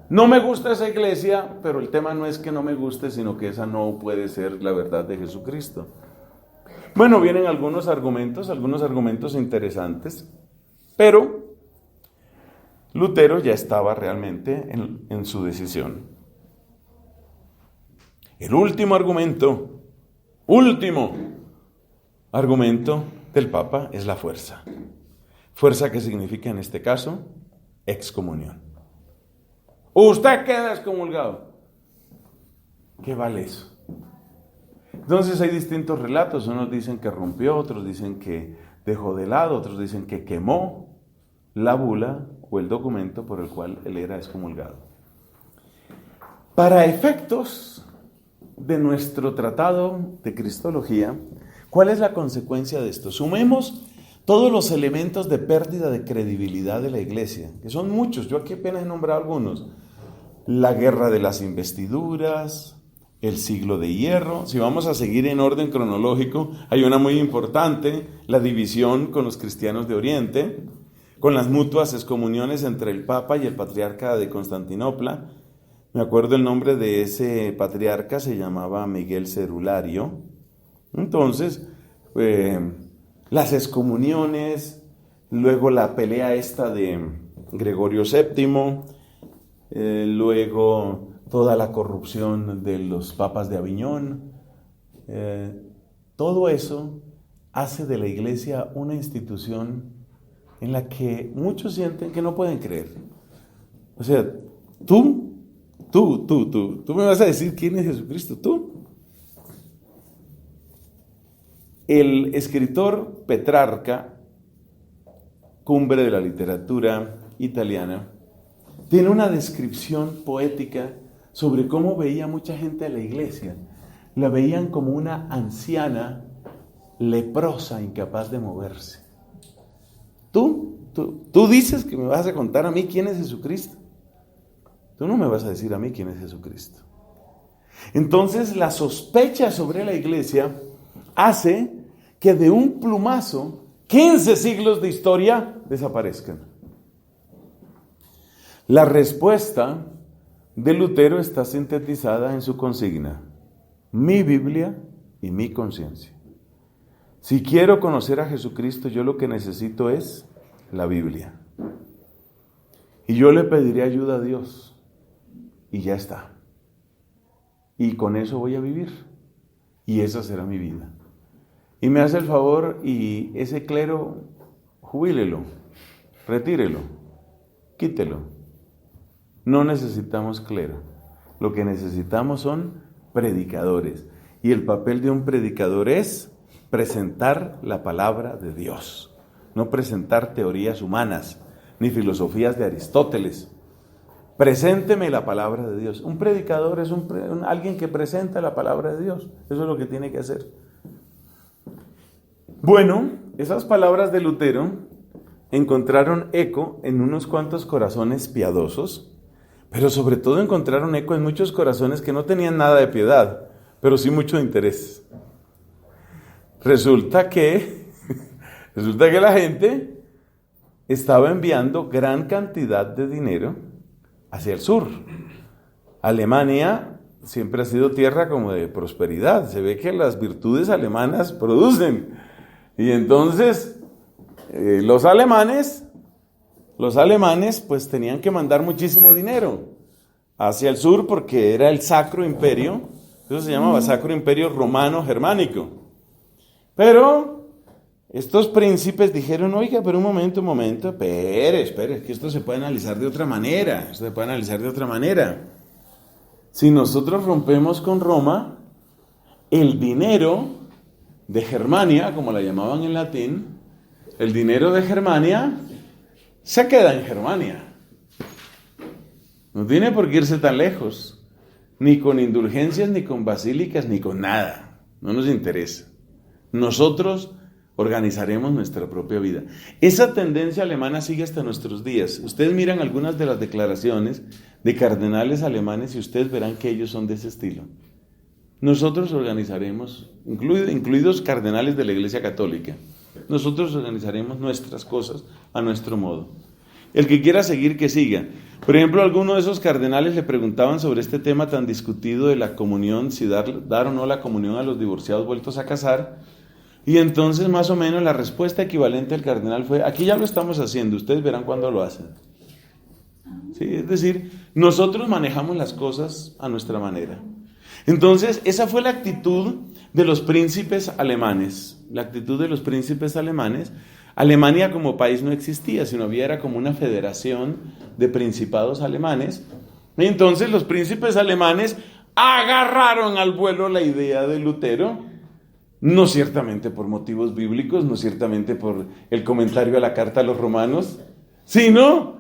No me gusta esa iglesia, pero el tema no es que no me guste, sino que esa no puede ser la verdad de Jesucristo. Bueno, vienen algunos argumentos interesantes, pero Lutero ya estaba realmente en su decisión. El último argumento del Papa es la fuerza. Fuerza que significa en este caso excomunión. Usted queda excomulgado. ¿Qué vale eso? Entonces hay distintos relatos. Unos dicen que rompió, otros dicen que dejó de lado, otros dicen que quemó la bula o el documento por el cual él era excomulgado. Para efectos de nuestro tratado de Cristología, ¿cuál es la consecuencia de esto? Sumemos todos los elementos de pérdida de credibilidad de la iglesia, que son muchos, yo aquí apenas he nombrado algunos. La guerra de las investiduras, el siglo de hierro. Si vamos a seguir en orden cronológico, hay una muy importante, la división con los cristianos de Oriente, con las mutuas excomuniones entre el Papa y el Patriarca de Constantinopla. Me acuerdo el nombre de ese patriarca, se llamaba Miguel Cerulario. Entonces, las excomuniones, luego la pelea esta de Gregorio VII, luego toda la corrupción de los papas de Aviñón, todo eso hace de la iglesia una institución en la que muchos sienten que no pueden creer. O sea, tú me vas a decir quién es Jesucristo, tú. El escritor Petrarca, cumbre de la literatura italiana, tiene una descripción poética sobre cómo veía mucha gente a la iglesia. La veían como una anciana leprosa, incapaz de moverse. Tú dices que me vas a contar a mí quién es Jesucristo. Tú no me vas a decir a mí quién es Jesucristo. Entonces la sospecha sobre la iglesia hace que de un plumazo 15 siglos de historia desaparezcan. La respuesta de Lutero está sintetizada en su consigna: mi Biblia y mi conciencia. Si quiero conocer a Jesucristo, yo lo que necesito es la Biblia. Y yo le pediré ayuda a Dios. Y ya está. Y con eso voy a vivir. Y esa será mi vida. Y me hace el favor, y ese clero, jubílelo, retírelo, quítelo. No necesitamos clero. Lo que necesitamos son predicadores. Y el papel de un predicador es presentar la palabra de Dios. No presentar teorías humanas, ni filosofías de Aristóteles. Presénteme la palabra de Dios. Un predicador es alguien que presenta la palabra de Dios. Eso es lo que tiene que hacer. Bueno, esas palabras de Lutero encontraron eco en unos cuantos corazones piadosos, pero sobre todo encontraron eco en muchos corazones que no tenían nada de piedad, pero sí mucho interés. Resulta que la gente estaba enviando gran cantidad de dinero hacia el sur. Alemania siempre ha sido tierra como de prosperidad. Se ve que las virtudes alemanas producen. Y entonces los alemanes pues tenían que mandar muchísimo dinero hacia el sur porque era el Sacro Imperio. Eso se llamaba Sacro Imperio Romano Germánico. Pero estos príncipes dijeron: oiga, pero un momento, espere, que esto se puede analizar de otra manera. Si nosotros rompemos con Roma, el dinero de Germania, como la llamaban en latín, el dinero de Germania se queda en Germania. No tiene por qué irse tan lejos, ni con indulgencias, ni con basílicas, ni con nada. No nos interesa. Nosotros organizaremos nuestra propia vida. Esa tendencia alemana sigue hasta nuestros días. Ustedes miran algunas de las declaraciones de cardenales alemanes y ustedes verán que ellos son de ese estilo. Nosotros organizaremos, incluidos cardenales de la Iglesia Católica, nosotros organizaremos nuestras cosas a nuestro modo. El que quiera seguir, que siga. Por ejemplo, algunos de esos cardenales le preguntaban sobre este tema tan discutido de la comunión, si dar o no la comunión a los divorciados vueltos a casar. Y entonces, más o menos, la respuesta equivalente al cardenal fue: aquí ya lo estamos haciendo, ustedes verán cuándo lo hacen. ¿Sí? Es decir, nosotros manejamos las cosas a nuestra manera. Entonces, esa fue la actitud de los príncipes alemanes. Alemania como país no existía, sino era como una federación de principados alemanes. Y entonces los príncipes alemanes agarraron al vuelo la idea de Lutero. No ciertamente por motivos bíblicos, no ciertamente por el comentario a la carta a los romanos, sino,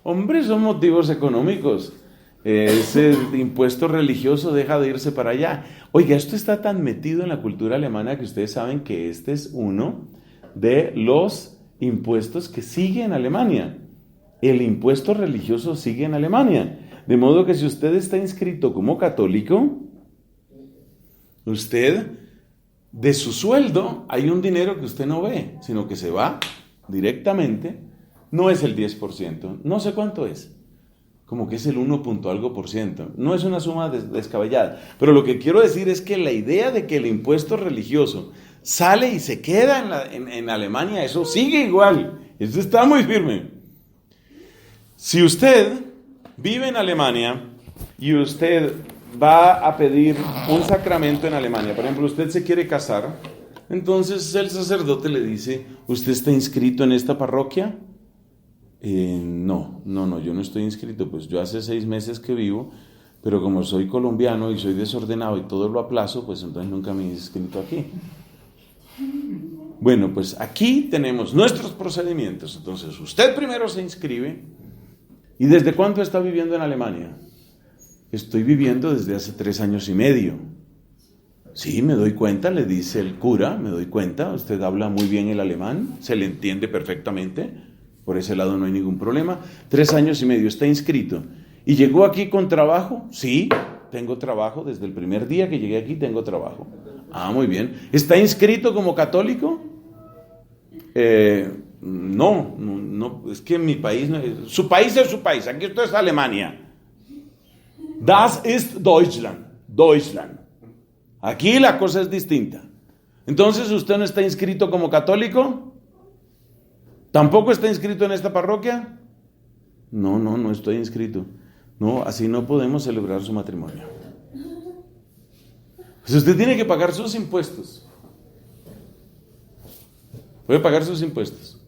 hombre, son motivos económicos. Ese impuesto religioso deja de irse para allá. Oiga, esto está tan metido en la cultura alemana que ustedes saben que este es uno de los impuestos que sigue en Alemania. El impuesto religioso sigue en Alemania. De modo que si usted está inscrito como católico, usted, de su sueldo, hay un dinero que usted no ve, sino que se va directamente. No es el 10%, no sé cuánto es. Como que es el 1 punto algo por ciento. No es una suma descabellada. Pero lo que quiero decir es que la idea de que el impuesto religioso sale y se queda en Alemania, eso sigue igual. Eso está muy firme. Si usted vive en Alemania y usted va a pedir un sacramento en Alemania, por ejemplo, usted se quiere casar, entonces el sacerdote le dice, ¿usted está inscrito en esta parroquia? No, yo no estoy inscrito, pues yo hace 6 meses que vivo, pero como soy colombiano y soy desordenado y todo lo aplazo, pues entonces nunca me he inscrito aquí. Bueno, pues aquí tenemos nuestros procedimientos. Entonces usted primero se inscribe. ¿Y desde cuándo está viviendo en Alemania? Estoy viviendo desde hace 3 años y medio. Sí, me doy cuenta, le dice el cura, me doy cuenta, usted habla muy bien el alemán, se le entiende perfectamente. Por ese lado no hay ningún problema. 3 años y medio, está inscrito. ¿Y llegó aquí con trabajo? Sí, tengo trabajo. Desde el primer día que llegué aquí tengo trabajo. Ah, muy bien. ¿Está inscrito como católico? No, es que en mi país, su país es su país. Aquí esto es Alemania. Das ist Deutschland. Aquí la cosa es distinta. Entonces, ¿usted no está inscrito como católico? ¿Tampoco está inscrito en esta parroquia? No estoy inscrito. No, así no podemos celebrar su matrimonio. Pues usted tiene que pagar sus impuestos. Puede pagar sus impuestos.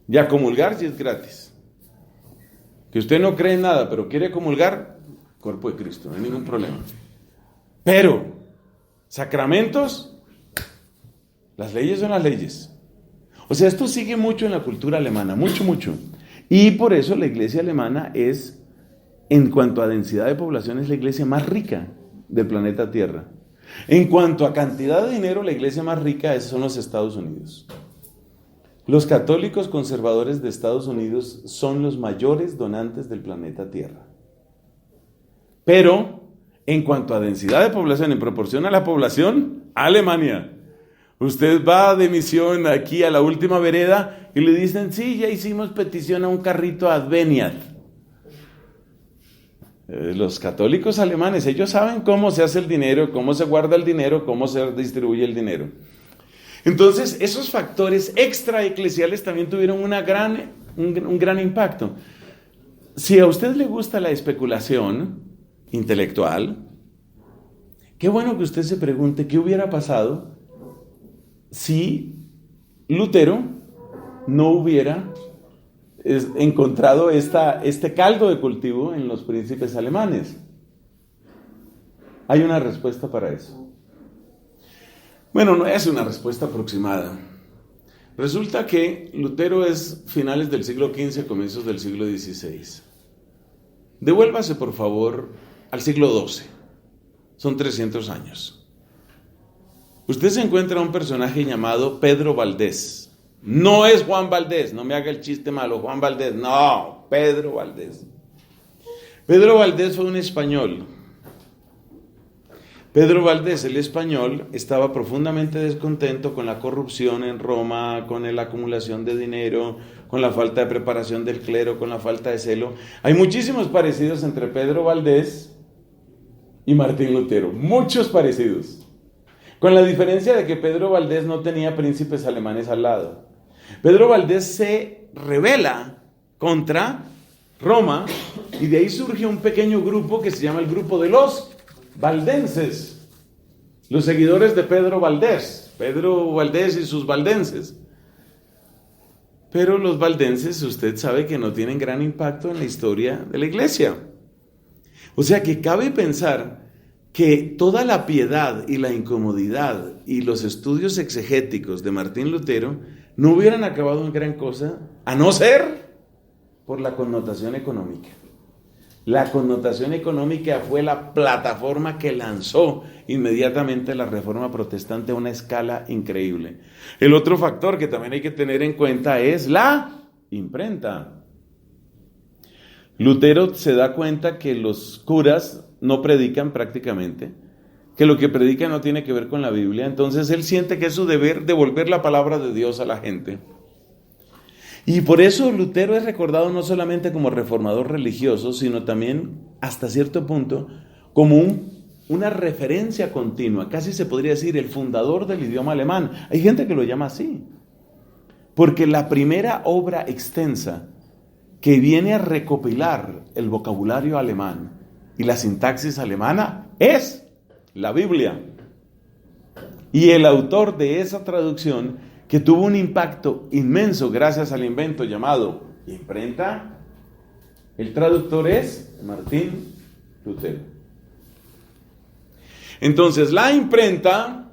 Y a comulgar si es gratis. Que usted no cree en nada, pero quiere comulgar, cuerpo de Cristo, no hay ningún problema. Pero, sacramentos, las leyes son las leyes. O sea, esto sigue mucho en la cultura alemana, mucho. Y por eso la iglesia alemana es, en cuanto a densidad de población, es la iglesia más rica del planeta Tierra. En cuanto a cantidad de dinero, la iglesia más rica son los Estados Unidos. Los católicos conservadores de Estados Unidos son los mayores donantes del planeta Tierra. Pero, en cuanto a densidad de población, en proporción a la población, Alemania. Usted va de misión aquí a la última vereda y le dicen, sí, ya hicimos petición a un carrito Adveniat. Los católicos alemanes, ellos saben cómo se hace el dinero, cómo se guarda el dinero, cómo se distribuye el dinero. Entonces, esos factores extraeclesiales también tuvieron un gran impacto. Si a usted le gusta la especulación intelectual, qué bueno que usted se pregunte qué hubiera pasado si Lutero no hubiera encontrado este caldo de cultivo en los príncipes alemanes. Hay una respuesta para eso. Bueno, no es una respuesta aproximada. Resulta que Lutero es finales del siglo XV, comienzos del siglo XVI. Devuélvase, por favor, al siglo XII. Son 300 años. Usted se encuentra un personaje llamado Pedro Valdés. No es Juan Valdés, no me haga el chiste malo, Juan Valdés, no, Pedro Valdés. Pedro Valdés fue un español. Pedro Valdés, el español, estaba profundamente descontento con la corrupción en Roma, con la acumulación de dinero, con la falta de preparación del clero, con la falta de celo. Hay muchísimos parecidos entre Pedro Valdés y Martín Lutero, muchos parecidos. Con la diferencia de que Pedro Valdés no tenía príncipes alemanes al lado. Pedro Valdés se rebela contra Roma y de ahí surge un pequeño grupo que se llama el grupo de los valdenses, los seguidores de Pedro Valdés y sus valdenses. Pero los valdenses, usted sabe que no tienen gran impacto en la historia de la iglesia. O sea que cabe pensar que toda la piedad y la incomodidad y los estudios exegéticos de Martín Lutero no hubieran acabado en gran cosa, a no ser por la connotación económica. La connotación económica fue la plataforma que lanzó inmediatamente la Reforma Protestante a una escala increíble. El otro factor que también hay que tener en cuenta es la imprenta. Lutero se da cuenta que los curas no predican prácticamente, que lo que predican no tiene que ver con la Biblia, entonces él siente que es su deber devolver la palabra de Dios a la gente. Y por eso Lutero es recordado no solamente como reformador religioso, sino también, hasta cierto punto, como una referencia continua, casi se podría decir el fundador del idioma alemán. Hay gente que lo llama así, porque la primera obra extensa que viene a recopilar el vocabulario alemán y la sintaxis alemana es la Biblia. Y el autor de esa traducción, que tuvo un impacto inmenso gracias al invento llamado imprenta, el traductor es Martín Lutero. Entonces, la imprenta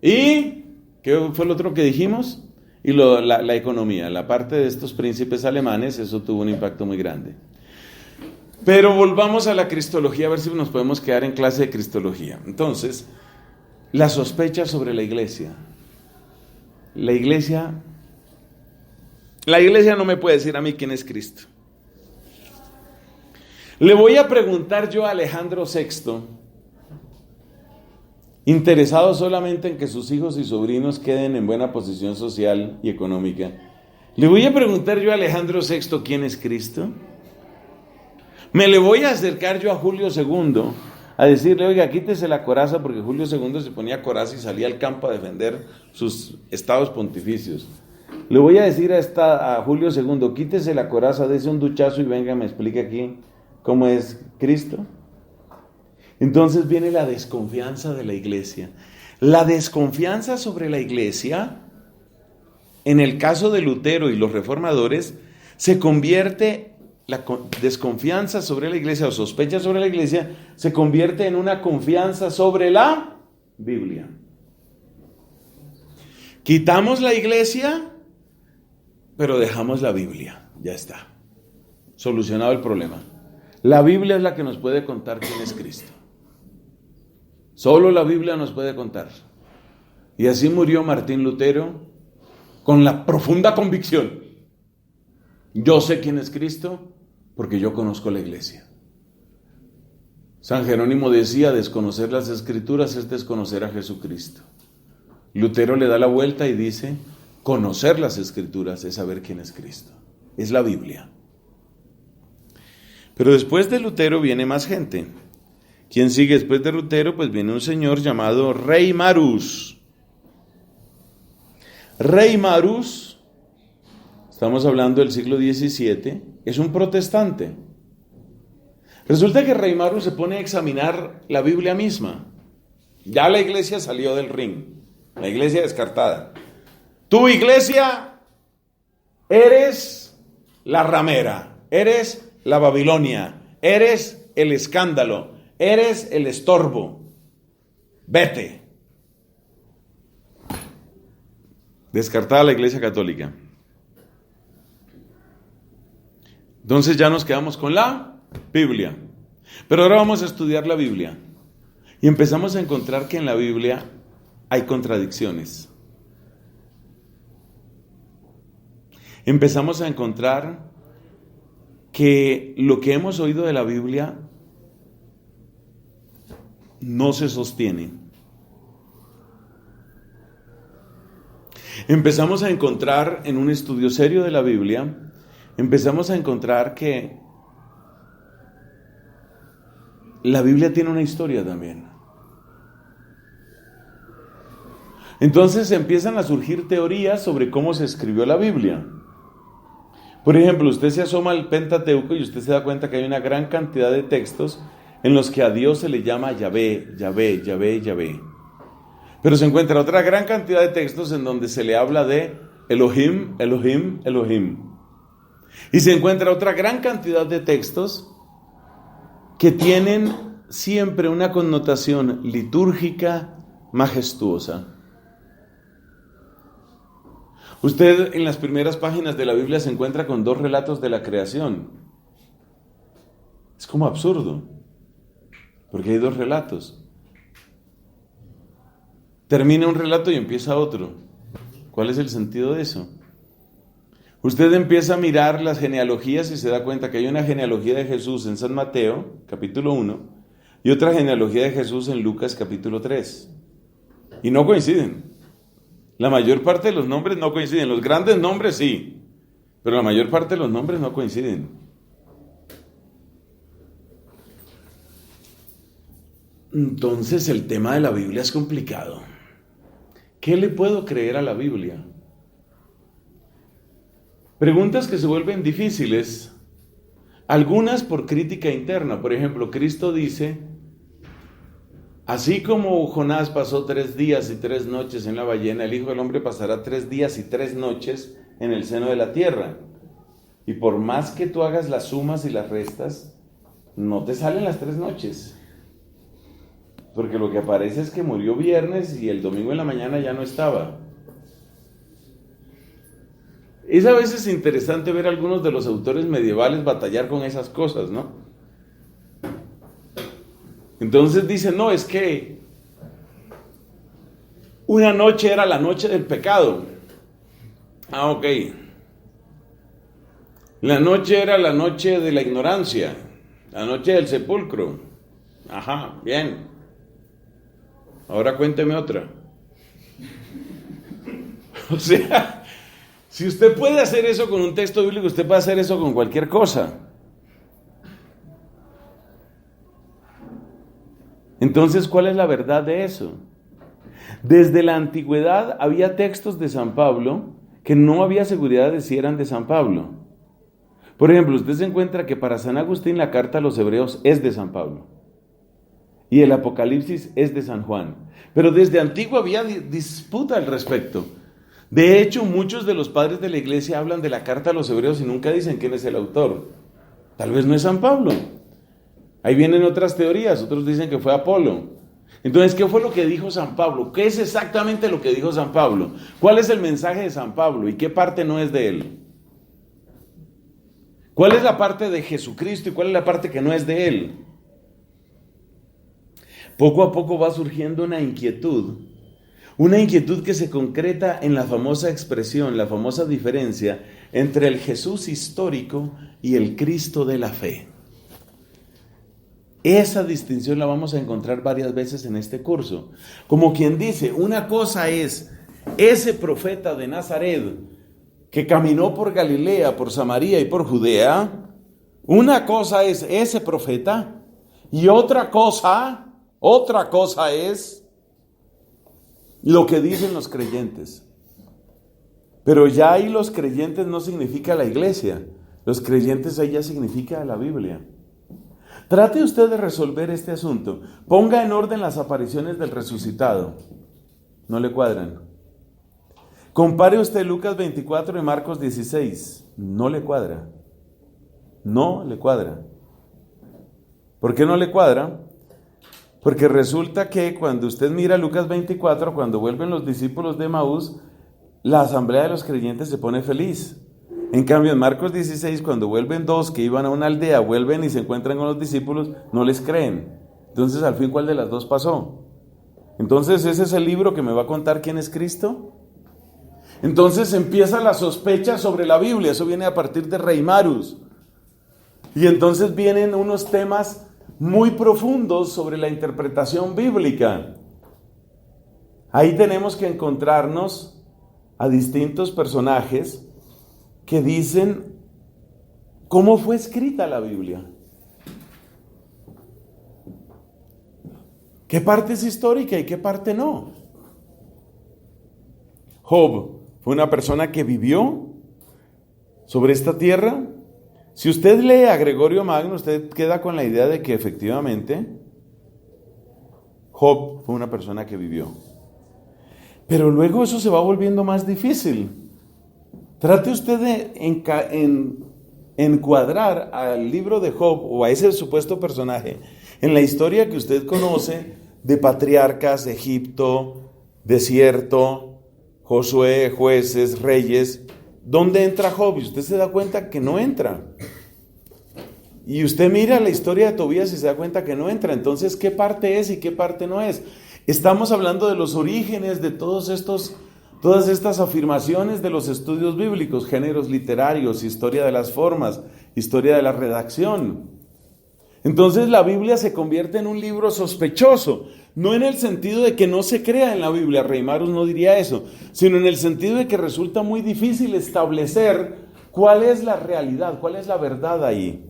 y, ¿qué fue lo otro que dijimos? Y la economía, la parte de estos príncipes alemanes, eso tuvo un impacto muy grande. Pero volvamos a la cristología, a ver si nos podemos quedar en clase de cristología. Entonces, la sospecha sobre la iglesia. La iglesia no me puede decir a mí quién es Cristo. Le voy a preguntar yo a Alejandro VI, interesado solamente en que sus hijos y sobrinos queden en buena posición social y económica. Le voy a preguntar yo a Alejandro VI quién es Cristo. Me le voy a acercar yo a Julio II a decirle, oiga, quítese la coraza, porque Julio II se ponía coraza y salía al campo a defender sus estados pontificios. Le voy a decir a Julio II, quítese la coraza, dése un duchazo y venga, me explique aquí cómo es Cristo. Entonces viene la desconfianza de la iglesia. La desconfianza sobre la iglesia, en el caso de Lutero y los reformadores, se convierte, la desconfianza sobre la iglesia o sospecha sobre la iglesia, se convierte en una confianza sobre la Biblia. Quitamos la iglesia, pero dejamos la Biblia. Ya está. Solucionado el problema. La Biblia es la que nos puede contar quién es Cristo. Solo la Biblia nos puede contar. Y así murió Martín Lutero con la profunda convicción. Yo sé quién es Cristo porque yo conozco la iglesia. San Jerónimo decía, desconocer las Escrituras es desconocer a Jesucristo. Lutero le da la vuelta y dice, conocer las Escrituras es saber quién es Cristo. Es la Biblia. Pero después de Lutero viene más gente. ¿Quién sigue después de Lutero? Pues viene un señor llamado Rey Marús. Rey Marús, estamos hablando del siglo XVII, es un protestante. Resulta que Rey Marús se pone a examinar la Biblia misma. Ya la iglesia salió del ring, la iglesia descartada. Tu iglesia eres la ramera, eres la Babilonia, eres el escándalo, eres el estorbo. Vete. Descartada la iglesia católica. Entonces ya nos quedamos con la Biblia. Pero ahora vamos a estudiar la Biblia. Y empezamos a encontrar que en la Biblia hay contradicciones. Empezamos a encontrar que lo que hemos oído de la Biblia no se sostiene. Empezamos a encontrar en un estudio serio de la Biblia, empezamos a encontrar que la Biblia tiene una historia también. Entonces empiezan a surgir teorías sobre cómo se escribió la Biblia. Por ejemplo, usted se asoma al Pentateuco y usted se da cuenta que hay una gran cantidad de textos en los que a Dios se le llama Yahvé, Yahvé, Yahvé, Yahvé. Pero se encuentra otra gran cantidad de textos en donde se le habla de Elohim, Elohim, Elohim. Y se encuentra otra gran cantidad de textos que tienen siempre una connotación litúrgica majestuosa. Usted en las primeras páginas de la Biblia se encuentra con dos relatos de la creación. Es como absurdo, porque hay dos relatos. Termina un relato y empieza otro. ¿Cuál es el sentido de eso? Usted empieza a mirar las genealogías y se da cuenta que hay una genealogía de Jesús en San Mateo, capítulo 1, y otra genealogía de Jesús en Lucas, capítulo 3. Y no coinciden. La mayor parte de los nombres no coinciden. Los grandes nombres sí, pero la mayor parte de los nombres no coinciden. Entonces el tema de la Biblia es complicado. ¿Qué le puedo creer a la Biblia? Preguntas que se vuelven difíciles, algunas por crítica interna. Por ejemplo, Cristo dice, así como Jonás pasó 3 días y 3 noches en la ballena, el Hijo del Hombre pasará 3 días y 3 noches en el seno de la tierra. Y por más que tú hagas las sumas y las restas, no te salen las 3 noches. Porque lo que aparece es que murió viernes y el domingo en la mañana ya no estaba. Es a veces interesante ver a algunos de los autores medievales batallar con esas cosas, ¿no? Entonces dicen, no, es que una noche era la noche del pecado. Ah, ok. La noche era la noche de la ignorancia, la noche del sepulcro. Ajá, bien. Ahora cuénteme otra. O sea, si usted puede hacer eso con un texto bíblico, usted puede hacer eso con cualquier cosa. Entonces, ¿cuál es la verdad de eso? Desde la antigüedad había textos de San Pablo que no había seguridad de si eran de San Pablo. Por ejemplo, usted se encuentra que para San Agustín la carta a los hebreos es de San Pablo. Y el Apocalipsis es de San Juan. Pero desde antiguo había disputa al respecto. De hecho, muchos de los padres de la iglesia hablan de la carta a los hebreos y nunca dicen quién es el autor. Tal vez no es San Pablo. Ahí vienen otras teorías, otros dicen que fue Apolo. Entonces, ¿qué fue lo que dijo San Pablo? ¿Qué es exactamente lo que dijo San Pablo? ¿Cuál es el mensaje de San Pablo y qué parte no es de él? ¿Cuál es la parte de Jesucristo y cuál es la parte que no es de él? Poco a poco va surgiendo una inquietud que se concreta en la famosa expresión, la famosa diferencia entre el Jesús histórico y el Cristo de la fe. Esa distinción la vamos a encontrar varias veces en este curso. Como quien dice, una cosa es ese profeta de Nazaret que caminó por Galilea, por Samaria y por Judea. Una cosa es ese profeta y otra cosa es lo que dicen los creyentes. Pero ya ahí los creyentes no significa la iglesia. Los creyentes ahí ya significa la Biblia. Trate usted de resolver este asunto. Ponga en orden las apariciones del resucitado. No le cuadran. Compare usted Lucas 24 y Marcos 16. No le cuadra. No le cuadra. ¿Por qué no le cuadra? Porque resulta que cuando usted mira Lucas 24, cuando vuelven los discípulos de Maús, la asamblea de los creyentes se pone feliz. En cambio, en Marcos 16, cuando vuelven 2 que iban a una aldea, vuelven y se encuentran con los discípulos, no les creen. Entonces, al fin, ¿cuál de las dos pasó? Entonces, ¿ese es el libro que me va a contar quién es Cristo? Entonces empieza la sospecha sobre la Biblia. Eso viene a partir de Reimarus. Y entonces vienen unos temas muy profundos sobre la interpretación bíblica. Ahí tenemos que encontrarnos a distintos personajes que dicen cómo fue escrita la Biblia. ¿Qué parte es histórica y qué parte no? Job fue una persona que vivió sobre esta tierra. Si usted lee a Gregorio Magno, usted queda con la idea de que efectivamente Job fue una persona que vivió. Pero luego eso se va volviendo más difícil. Trate usted de encuadrar al libro de Job o a ese supuesto personaje en la historia que usted conoce de patriarcas, Egipto, desierto, Josué, jueces, reyes. ¿Dónde entra Job? Y usted se da cuenta que no entra. Y usted mira la historia de Tobías y se da cuenta que no entra. Entonces, ¿qué parte es y qué parte no es? Estamos hablando de los orígenes de todas estas afirmaciones de los estudios bíblicos, géneros literarios, historia de las formas, historia de la redacción. Entonces la Biblia se convierte en un libro sospechoso, no en el sentido de que no se crea en la Biblia, Rey Marus no diría eso, sino en el sentido de que resulta muy difícil establecer cuál es la realidad, cuál es la verdad ahí.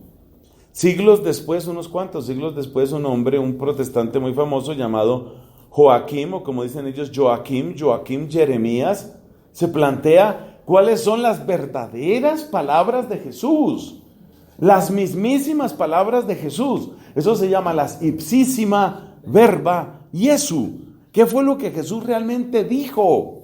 Siglos después, unos cuantos siglos después, un hombre, un protestante muy famoso llamado Joaquim, o como dicen ellos, Joaquim Jeremías, se plantea cuáles son las verdaderas palabras de Jesús. Las mismísimas palabras de Jesús. Eso se llama las ipsísima verba Jesu. ¿Qué fue lo que Jesús realmente dijo?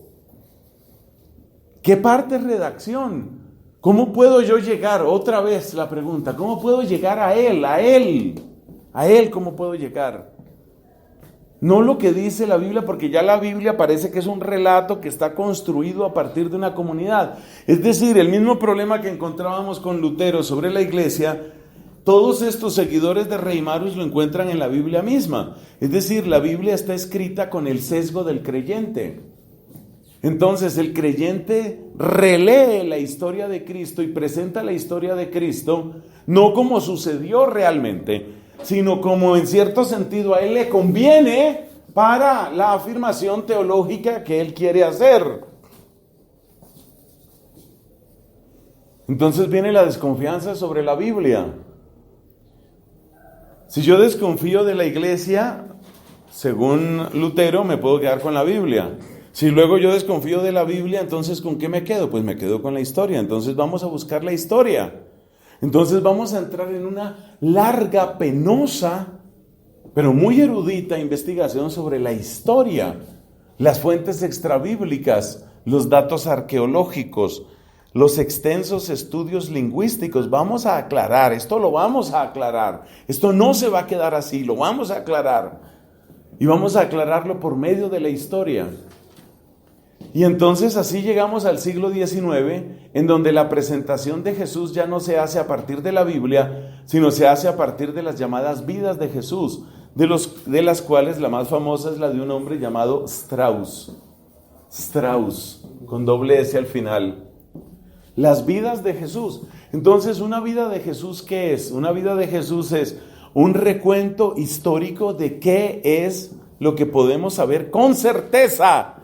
¿Qué parte es redacción? ¿Cómo puedo yo llegar? Otra vez la pregunta. ¿Cómo puedo llegar a Él? A Él, ¿cómo puedo llegar? No lo que dice la Biblia, porque ya la Biblia parece que es un relato que está construido a partir de una comunidad. Es decir, el mismo problema que encontrábamos con Lutero sobre la iglesia, todos estos seguidores de Rey Marus lo encuentran en la Biblia misma. Es decir, la Biblia está escrita con el sesgo del creyente. Entonces el creyente relee la historia de Cristo y presenta la historia de Cristo no como sucedió realmente, sino como en cierto sentido a él le conviene para la afirmación teológica que él quiere hacer. Entonces viene la desconfianza sobre la Biblia. Si yo desconfío de la iglesia, según Lutero, me puedo quedar con la Biblia. Si luego yo desconfío de la Biblia, entonces ¿con qué me quedo? Pues me quedo con la historia. Entonces vamos a buscar la historia. Entonces vamos a entrar en una larga, penosa, pero muy erudita investigación sobre la historia, las fuentes extrabíblicas, los datos arqueológicos, los extensos estudios lingüísticos. Vamos a aclarar, esto lo vamos a aclarar. Esto no se va a quedar así, lo vamos a aclarar. Y vamos a aclararlo por medio de la historia. Y entonces así llegamos al siglo XIX, en donde la presentación de Jesús ya no se hace a partir de la Biblia, sino se hace a partir de las llamadas vidas de Jesús, de las cuales la más famosa es la de un hombre llamado Strauss, con doble S al final. Las vidas de Jesús. Entonces, ¿una vida de Jesús qué es? Una vida de Jesús es un recuento histórico de qué es lo que podemos saber con certeza.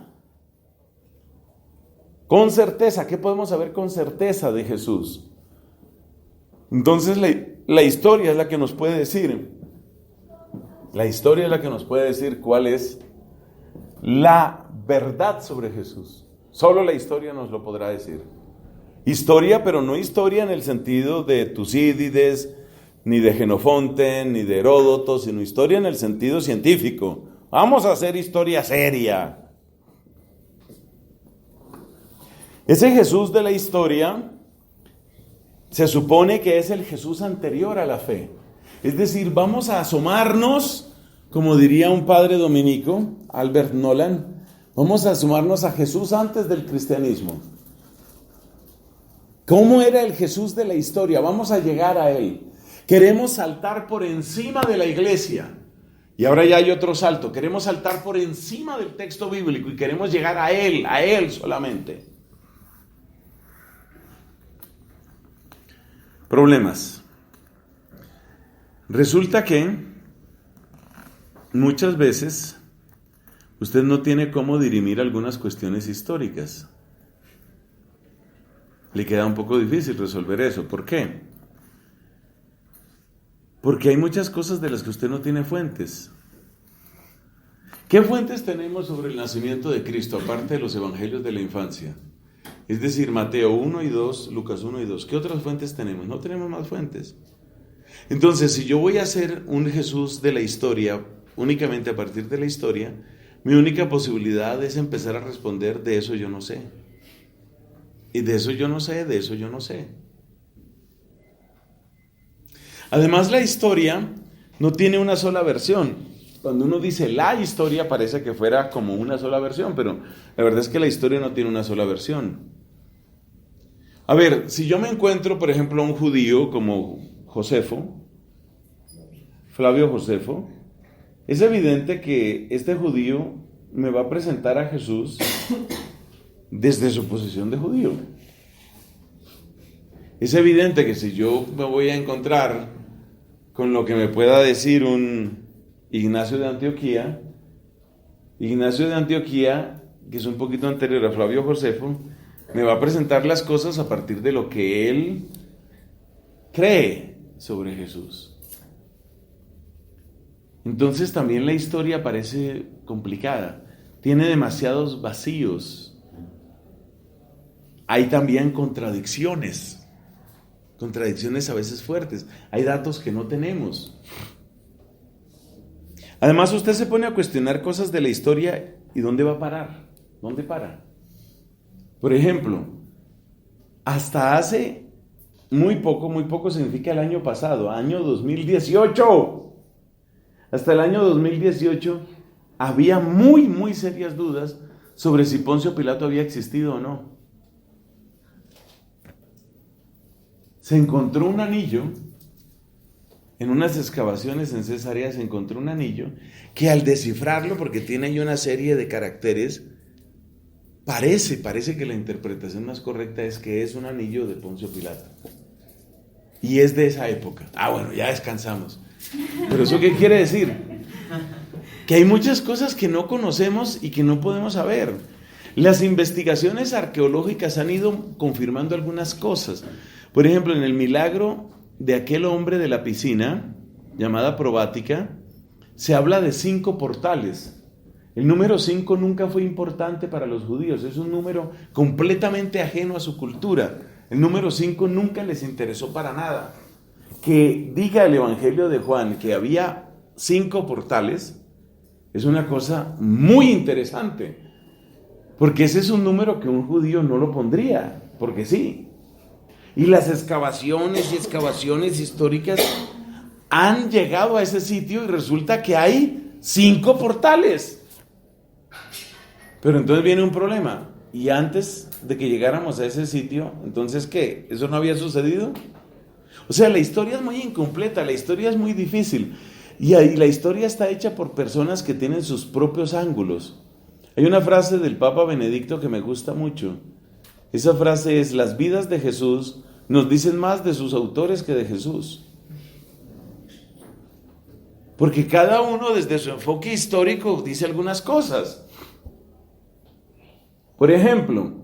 Con certeza, ¿qué podemos saber con certeza de Jesús? Entonces la historia es la que nos puede decir. La historia es la que nos puede decir cuál es la verdad sobre Jesús. Solo la historia nos lo podrá decir. Historia, pero no historia en el sentido de Tucídides, ni de Jenofonte, ni de Heródoto, sino historia en el sentido científico. Vamos a hacer historia seria. Ese Jesús de la historia se supone que es el Jesús anterior a la fe. Es decir, vamos a asomarnos, como diría un padre dominico, Albert Nolan, vamos a asomarnos a Jesús antes del cristianismo. ¿Cómo era el Jesús de la historia? Vamos a llegar a Él. Queremos saltar por encima de la iglesia. Y ahora ya hay otro salto. Queremos saltar por encima del texto bíblico y queremos llegar a Él solamente. Problemas. Resulta que muchas veces usted no tiene cómo dirimir algunas cuestiones históricas. Le queda un poco difícil resolver eso. ¿Por qué? Porque hay muchas cosas de las que usted no tiene fuentes. ¿Qué fuentes tenemos sobre el nacimiento de Cristo, aparte de los evangelios de la infancia? Es decir, Mateo 1 y 2, Lucas 1 y 2. ¿Qué otras fuentes tenemos? No tenemos más fuentes. Entonces, si yo voy a hacer un Jesús de la historia, únicamente a partir de la historia, mi única posibilidad es empezar a responder de eso yo no sé. Y de eso yo no sé, de eso yo no sé. Además, la historia no tiene una sola versión. Cuando uno dice la historia parece que fuera como una sola versión, pero la verdad es que la historia no tiene una sola versión. A ver, si yo me encuentro, por ejemplo, a un judío como Flavio Josefo, es evidente que este judío me va a presentar a Jesús desde su posición de judío. Es evidente que si yo me voy a encontrar con lo que me pueda decir un Ignacio de Antioquía, que es un poquito anterior a Flavio Josefo, me va a presentar las cosas a partir de lo que él cree sobre Jesús. Entonces también la historia parece complicada, tiene demasiados vacíos, hay también contradicciones a veces fuertes, hay datos que no tenemos. Además usted se pone a cuestionar cosas de la historia y ¿dónde va a parar? ¿Dónde para? Por ejemplo, hasta hace muy poco significa el año pasado, año 2018. Hasta el año 2018 había muy serias dudas sobre si Poncio Pilato había existido o no. Se encontró un anillo, en unas excavaciones en Cesarea se encontró un anillo que al descifrarlo, porque tiene ahí una serie de caracteres, parece que la interpretación más correcta es que es un anillo de Poncio Pilato. Y es de esa época. Bueno, ya descansamos. ¿Pero eso qué quiere decir? Que hay muchas cosas que no conocemos y que no podemos saber. Las investigaciones arqueológicas han ido confirmando algunas cosas. Por ejemplo, en el milagro de aquel hombre de la piscina, llamada probática, se habla de 5 portales. El número 5 nunca fue importante para los judíos, es un número completamente ajeno a su cultura. El número 5 nunca les interesó para nada. Que diga el Evangelio de Juan que había 5 portales es una cosa muy interesante, porque ese es un número que un judío no lo pondría, porque sí. Y las excavaciones históricas han llegado a ese sitio y resulta que hay 5 portales. Pero entonces viene un problema. Y antes de que llegáramos a ese sitio, entonces ¿qué? ¿Eso no había sucedido? O sea, la historia es muy incompleta, la historia es muy difícil. Y ahí la historia está hecha por personas que tienen sus propios ángulos. Hay una frase del Papa Benedicto que me gusta mucho. Esa frase es: las vidas de Jesús nos dicen más de sus autores que de Jesús. Porque cada uno desde su enfoque histórico dice algunas cosas. Por ejemplo,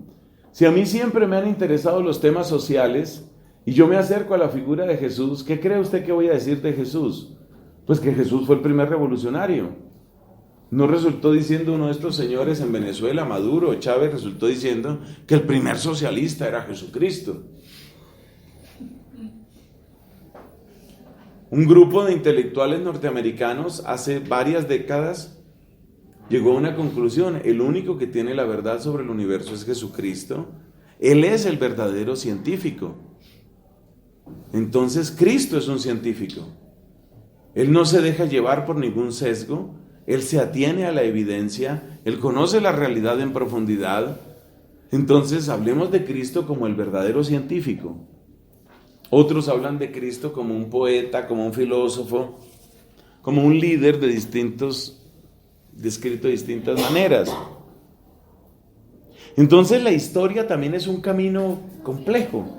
si a mí siempre me han interesado los temas sociales y yo me acerco a la figura de Jesús, ¿qué cree usted que voy a decir de Jesús? Pues que Jesús fue el primer revolucionario. No resultó diciendo uno de estos señores en Venezuela, Maduro o Chávez, resultó diciendo que el primer socialista era Jesucristo. Un grupo de intelectuales norteamericanos hace varias décadas llegó a una conclusión: el único que tiene la verdad sobre el universo es Jesucristo. Él es el verdadero científico. Entonces Cristo es un científico. Él no se deja llevar por ningún sesgo, Él se atiene a la evidencia, Él conoce la realidad en profundidad. Entonces hablemos de Cristo como el verdadero científico. Otros hablan de Cristo como un poeta, como un filósofo, como un líder descrito de distintas maneras. Entonces la historia también es un camino complejo,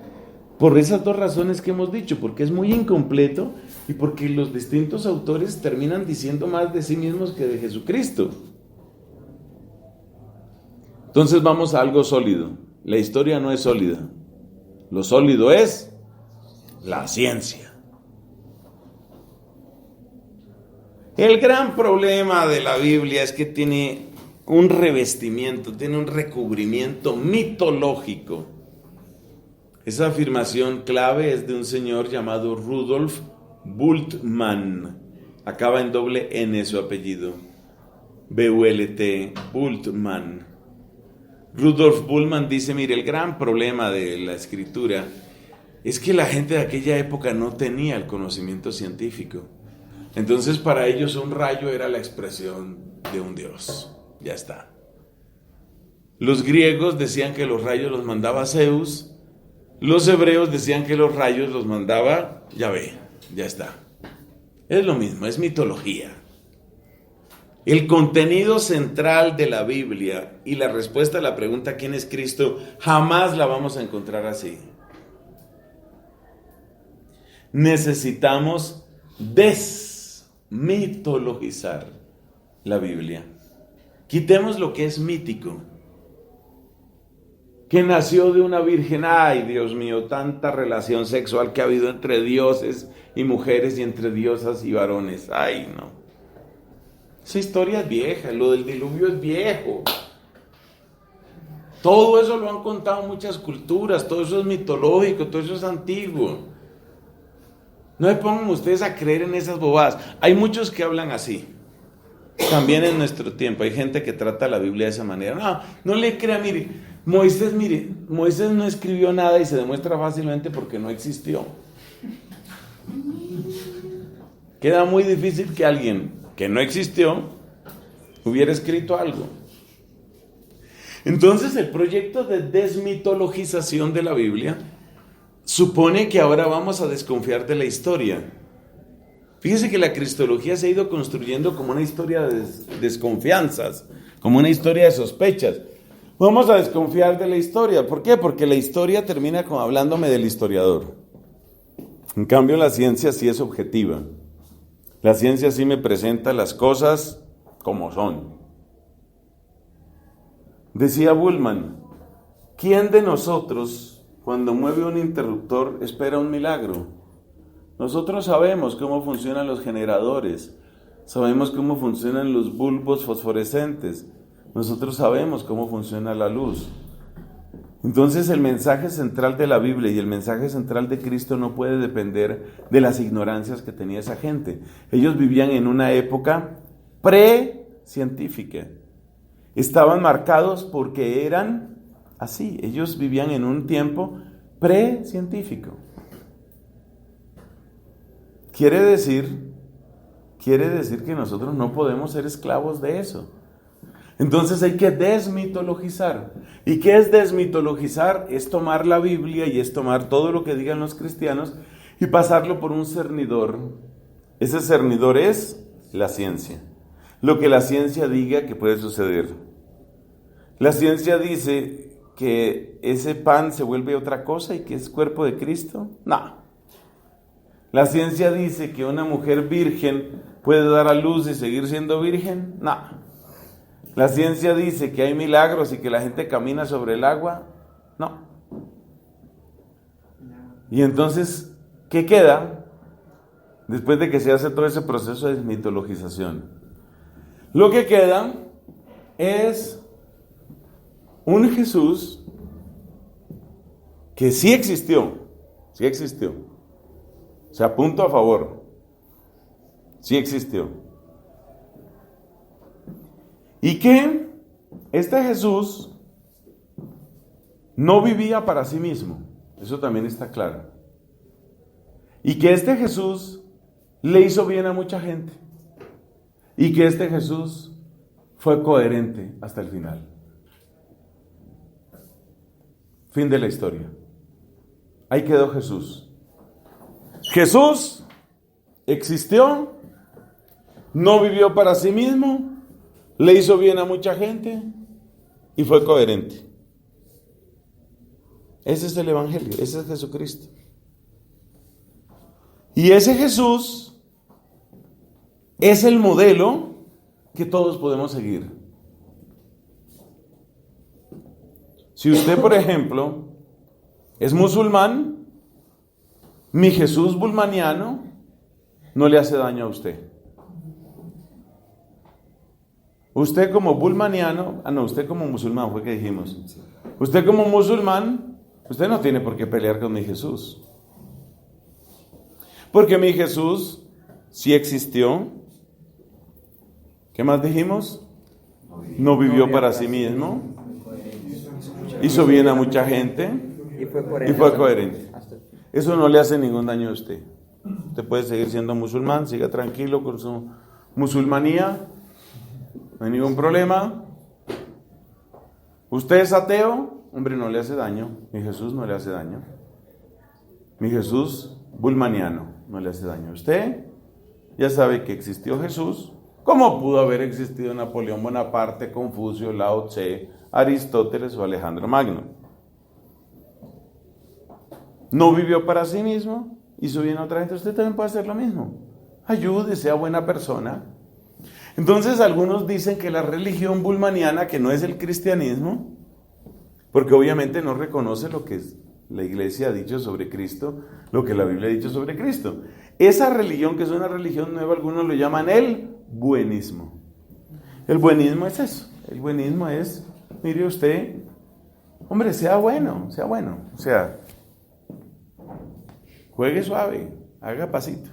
por esas dos razones que hemos dicho, porque es muy incompleto y porque los distintos autores terminan diciendo más de sí mismos que de Jesucristo. Entonces vamos a algo sólido. La historia no es sólida. Lo sólido es la ciencia. El gran problema de la Biblia es que tiene un revestimiento, tiene un recubrimiento mitológico. Esa afirmación clave es de un señor llamado Rudolf Bultmann. Acaba en doble N su apellido. B-U-L-T, Bultmann. Rudolf Bultmann dice: mire, el gran problema de la escritura es que la gente de aquella época no tenía el conocimiento científico. Entonces para ellos un rayo era la expresión de un dios. Ya está. Los griegos decían que los rayos los mandaba Zeus. Los hebreos decían que los rayos los mandaba Yahvé, ya está. Es lo mismo, es mitología. El contenido central de la Biblia y la respuesta a la pregunta ¿quién es Cristo? Jamás la vamos a encontrar así. Necesitamos desmitologizar la Biblia. Quitemos lo que es mítico. Que nació de una virgen. Ay, Dios mío, tanta relación sexual que ha habido entre dioses y mujeres y entre diosas y varones. Ay, no. Esa historia es vieja, lo del diluvio es viejo. Todo eso lo han contado muchas culturas, todo eso es mitológico, todo eso es antiguo. No se pongan ustedes a creer en esas bobadas. Hay muchos que hablan así. También en nuestro tiempo hay gente que trata la Biblia de esa manera. No, no le crea, mire, Moisés no escribió nada y se demuestra fácilmente porque no existió. Queda muy difícil que alguien que no existió hubiera escrito algo. Entonces el proyecto de desmitologización de la Biblia supone que ahora vamos a desconfiar de la historia. Fíjese que la cristología se ha ido construyendo como una historia de desconfianzas, como una historia de sospechas. Vamos a desconfiar de la historia. ¿Por qué? Porque la historia termina como hablándome del historiador. En cambio, la ciencia sí es objetiva. La ciencia sí me presenta las cosas como son. Decía Bullman, ¿quién de nosotros, cuando mueve un interruptor, espera un milagro? Nosotros sabemos cómo funcionan los generadores, sabemos cómo funcionan los bulbos fosforescentes, nosotros sabemos cómo funciona la luz. Entonces el mensaje central de la Biblia y el mensaje central de Cristo no puede depender de las ignorancias que tenía esa gente. Ellos vivían en una época pre-científica. Estaban marcados porque eran así. Ellos vivían en un tiempo pre-científico. Quiere decir que nosotros no podemos ser esclavos de eso. Entonces hay que desmitologizar. ¿Y qué es desmitologizar? Es tomar la Biblia y es tomar todo lo que digan los cristianos y pasarlo por un cernidor. Ese cernidor es la ciencia. Lo que la ciencia diga que puede suceder. La ciencia dice que ese pan se vuelve otra cosa y que es cuerpo de Cristo. No. La ciencia dice que una mujer virgen puede dar a luz y seguir siendo virgen. No. La ciencia dice que hay milagros y que la gente camina sobre el agua. No. Y entonces, ¿qué queda después de que se hace todo ese proceso de desmitologización? Lo que queda es un Jesús que sí existió. O sea, punto a favor. Sí existió. Y que este Jesús no vivía para sí mismo. Eso también está claro. Y que este Jesús le hizo bien a mucha gente. Y que este Jesús fue coherente hasta el final. Fin de la historia. Ahí quedó Jesús. Jesús existió, no vivió para sí mismo, le hizo bien a mucha gente y fue coherente. Ese es el Evangelio, ese es Jesucristo. Y ese Jesús es el modelo que todos podemos seguir. Si usted, por ejemplo, es musulmán, mi Jesús bulmaniano no le hace daño a usted. Usted como bulmaniano, usted como musulmán fue que dijimos. Usted como musulmán, usted no tiene por qué pelear con mi Jesús. Porque mi Jesús sí existió. ¿Qué más dijimos? No vivió para sí mismo. Hizo bien a mucha gente y fue coherente. Eso no le hace ningún daño a usted. Usted puede seguir siendo musulmán, siga tranquilo con su musulmanía. No hay ningún problema. Usted es ateo, hombre, no le hace daño. Mi Jesús no le hace daño. Mi Jesús bulmaniano no le hace daño. Usted ya sabe que existió Jesús, como pudo haber existido Napoleón Bonaparte, Confucio, Lao Tse, Aristóteles o Alejandro Magno. No vivió para sí mismo, hizo bien a otra gente. Usted también puede hacer lo mismo. Ayude, sea buena persona. Entonces algunos dicen que la religión bulmaniana, que no es el cristianismo, porque obviamente no reconoce lo que la iglesia ha dicho sobre Cristo, lo que la Biblia ha dicho sobre Cristo. Esa religión, que es una religión nueva, algunos lo llaman el buenismo. El buenismo es eso. El buenismo es, mire usted, hombre, sea bueno. O sea, juegue suave, haga pasito.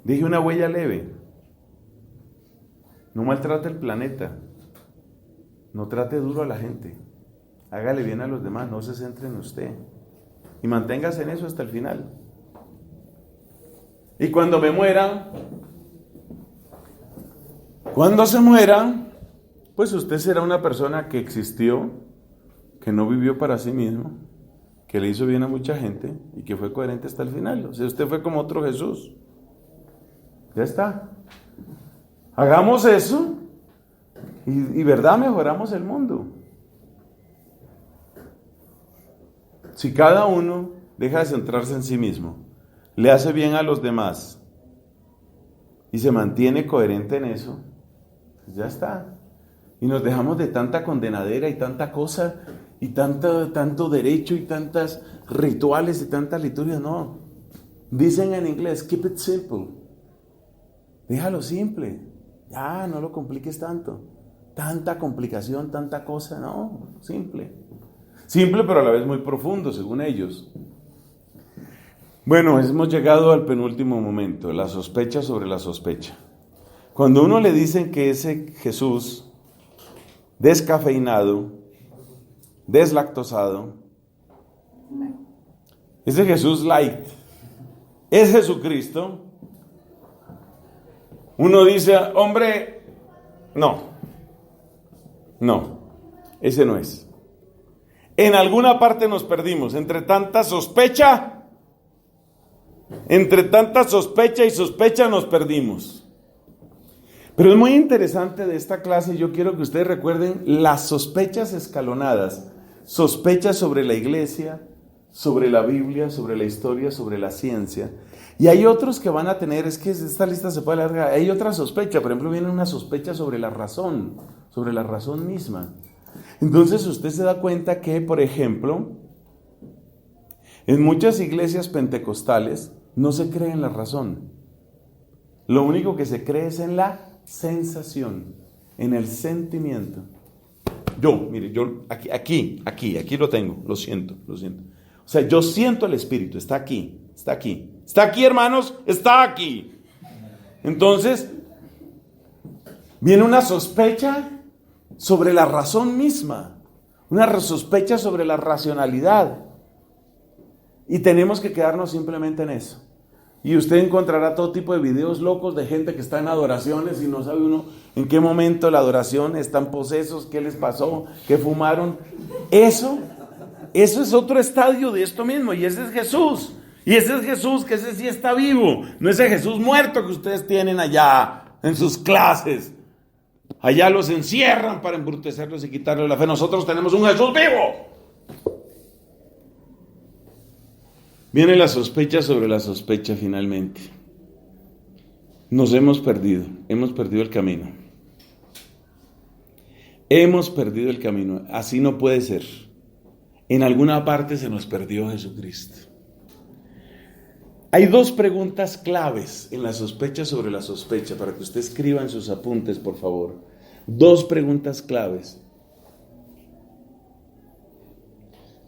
Deje una huella leve. No maltrate el planeta. No trate duro a la gente. Hágale bien a los demás, no se centre en usted. Y manténgase en eso hasta el final. Y cuando me muera, cuando se muera, pues usted será una persona que existió, que no vivió para sí mismo, que le hizo bien a mucha gente y que fue coherente hasta el final. O sea, usted fue como otro Jesús. Ya está. Hagamos eso y verdad mejoramos el mundo. Si cada uno deja de centrarse en sí mismo, le hace bien a los demás y se mantiene coherente en eso, pues ya está. Y nos dejamos de tanta condenadera y tanta cosa y tanto derecho y tantas rituales y tantas liturgias. No. Dicen en inglés, keep it simple. Déjalo simple. Ya, no lo compliques tanto. Tanta complicación, tanta cosa. No, simple. Simple, pero a la vez muy profundo, según ellos. Bueno, hemos llegado al penúltimo momento, la sospecha sobre la sospecha. Cuando uno le dicen que ese Jesús descafeinado, deslactosado, ese Jesús light, es Jesucristo, uno dice, hombre, no, ese no es. En alguna parte nos perdimos, entre tanta sospecha y sospecha nos perdimos. Pero es muy interesante de esta clase, yo quiero que ustedes recuerden las sospechas escalonadas, sospechas sobre la iglesia, sobre la Biblia, sobre la historia, sobre la ciencia. Y hay otros que van a tener, es que esta lista se puede alargar, hay otra sospecha, por ejemplo, viene una sospecha sobre la razón misma. Entonces usted se da cuenta que, por ejemplo, en muchas iglesias pentecostales no se cree en la razón. Lo único que se cree es en la sensación, en el sentimiento. Yo aquí lo tengo, lo siento. O sea, yo siento el Espíritu, está aquí, hermanos, está aquí. Entonces, viene una sospecha sobre la razón misma, una sospecha sobre la racionalidad. Y tenemos que quedarnos simplemente en eso. Y usted encontrará todo tipo de videos locos de gente que está en adoraciones y no sabe uno en qué momento la adoración están posesos, qué les pasó, qué fumaron. Eso es otro estadio de esto mismo, y ese es Jesús. Y ese es Jesús, que ese sí está vivo. No ese Jesús muerto que ustedes tienen allá en sus clases. Allá los encierran para embrutecerlos y quitarles la fe. Nosotros tenemos un Jesús vivo. Viene la sospecha sobre la sospecha finalmente. Nos hemos perdido el camino. Hemos perdido el camino. Así no puede ser. En alguna parte se nos perdió Jesucristo. Hay dos preguntas claves en la sospecha sobre la sospecha, para que usted escriba en sus apuntes, por favor. Dos preguntas claves.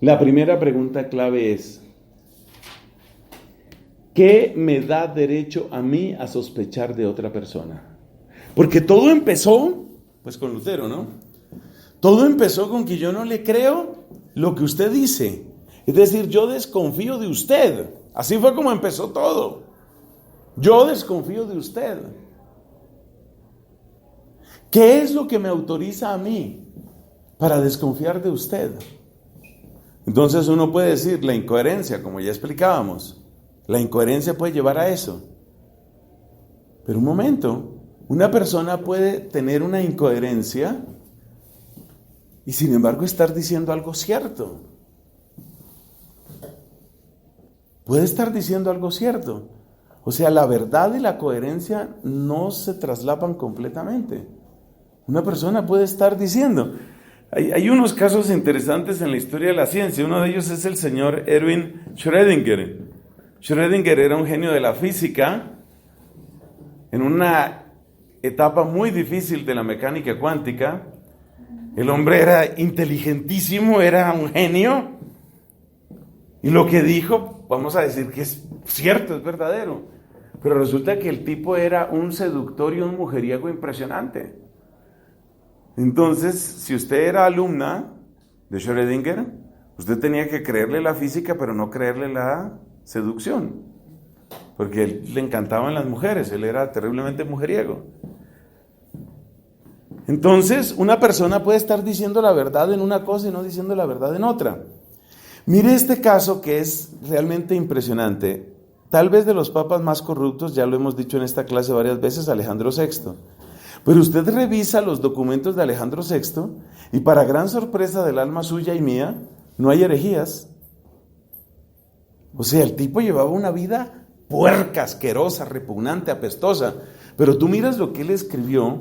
La primera pregunta clave es: ¿qué me da derecho a mí a sospechar de otra persona? Porque todo empezó, pues con Lutero, ¿no? Todo empezó con que yo no le creo lo que usted dice. Es decir, yo desconfío de usted. Así fue como empezó todo. Yo desconfío de usted. ¿Qué es lo que me autoriza a mí para desconfiar de usted? Entonces uno puede decir la incoherencia, como ya explicábamos, la incoherencia puede llevar a eso. Pero un momento, una persona puede tener una incoherencia y sin embargo estar diciendo algo cierto. Puede estar diciendo algo cierto. O sea, la verdad y la coherencia no se traslapan completamente. Una persona puede estar diciendo. Hay unos casos interesantes en la historia de la ciencia. Uno de ellos es el señor Erwin Schrödinger. Schrödinger era un genio de la física en una etapa muy difícil de la mecánica cuántica. El hombre era inteligentísimo, era un genio. Y lo que dijo, vamos a decir que es cierto, es verdadero. Pero resulta que el tipo era un seductor y un mujeriego impresionante. Entonces, si usted era alumna de Schrödinger, usted tenía que creerle la física, pero no creerle la seducción. Porque a él le encantaban las mujeres, él era terriblemente mujeriego. Entonces, una persona puede estar diciendo la verdad en una cosa y no diciendo la verdad en otra. Mire este caso que es realmente impresionante. Tal vez de los papas más corruptos, ya lo hemos dicho en esta clase varias veces, Alejandro VI. Pero usted revisa los documentos de Alejandro VI y para gran sorpresa del alma suya y mía, no hay herejías. O sea, el tipo llevaba una vida puerca, asquerosa, repugnante, apestosa. Pero tú miras lo que él escribió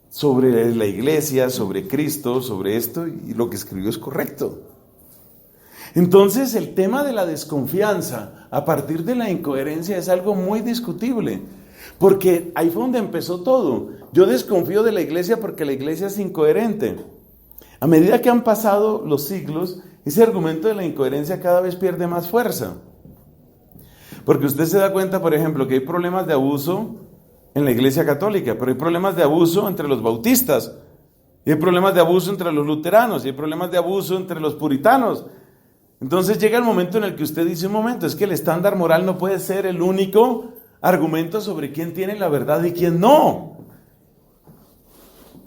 sobre la iglesia, sobre Cristo, sobre esto, y lo que escribió es correcto. Entonces, el tema de la desconfianza a partir de la incoherencia es algo muy discutible, porque ahí fue donde empezó todo. Yo desconfío de la iglesia porque la iglesia es incoherente. A medida que han pasado los siglos, ese argumento de la incoherencia cada vez pierde más fuerza. Porque usted se da cuenta, por ejemplo, que hay problemas de abuso en la iglesia católica, pero hay problemas de abuso entre los bautistas, y hay problemas de abuso entre los luteranos, y hay problemas de abuso entre los puritanos. Entonces llega el momento en el que usted dice, un momento, es que el estándar moral no puede ser el único argumento sobre quién tiene la verdad y quién no.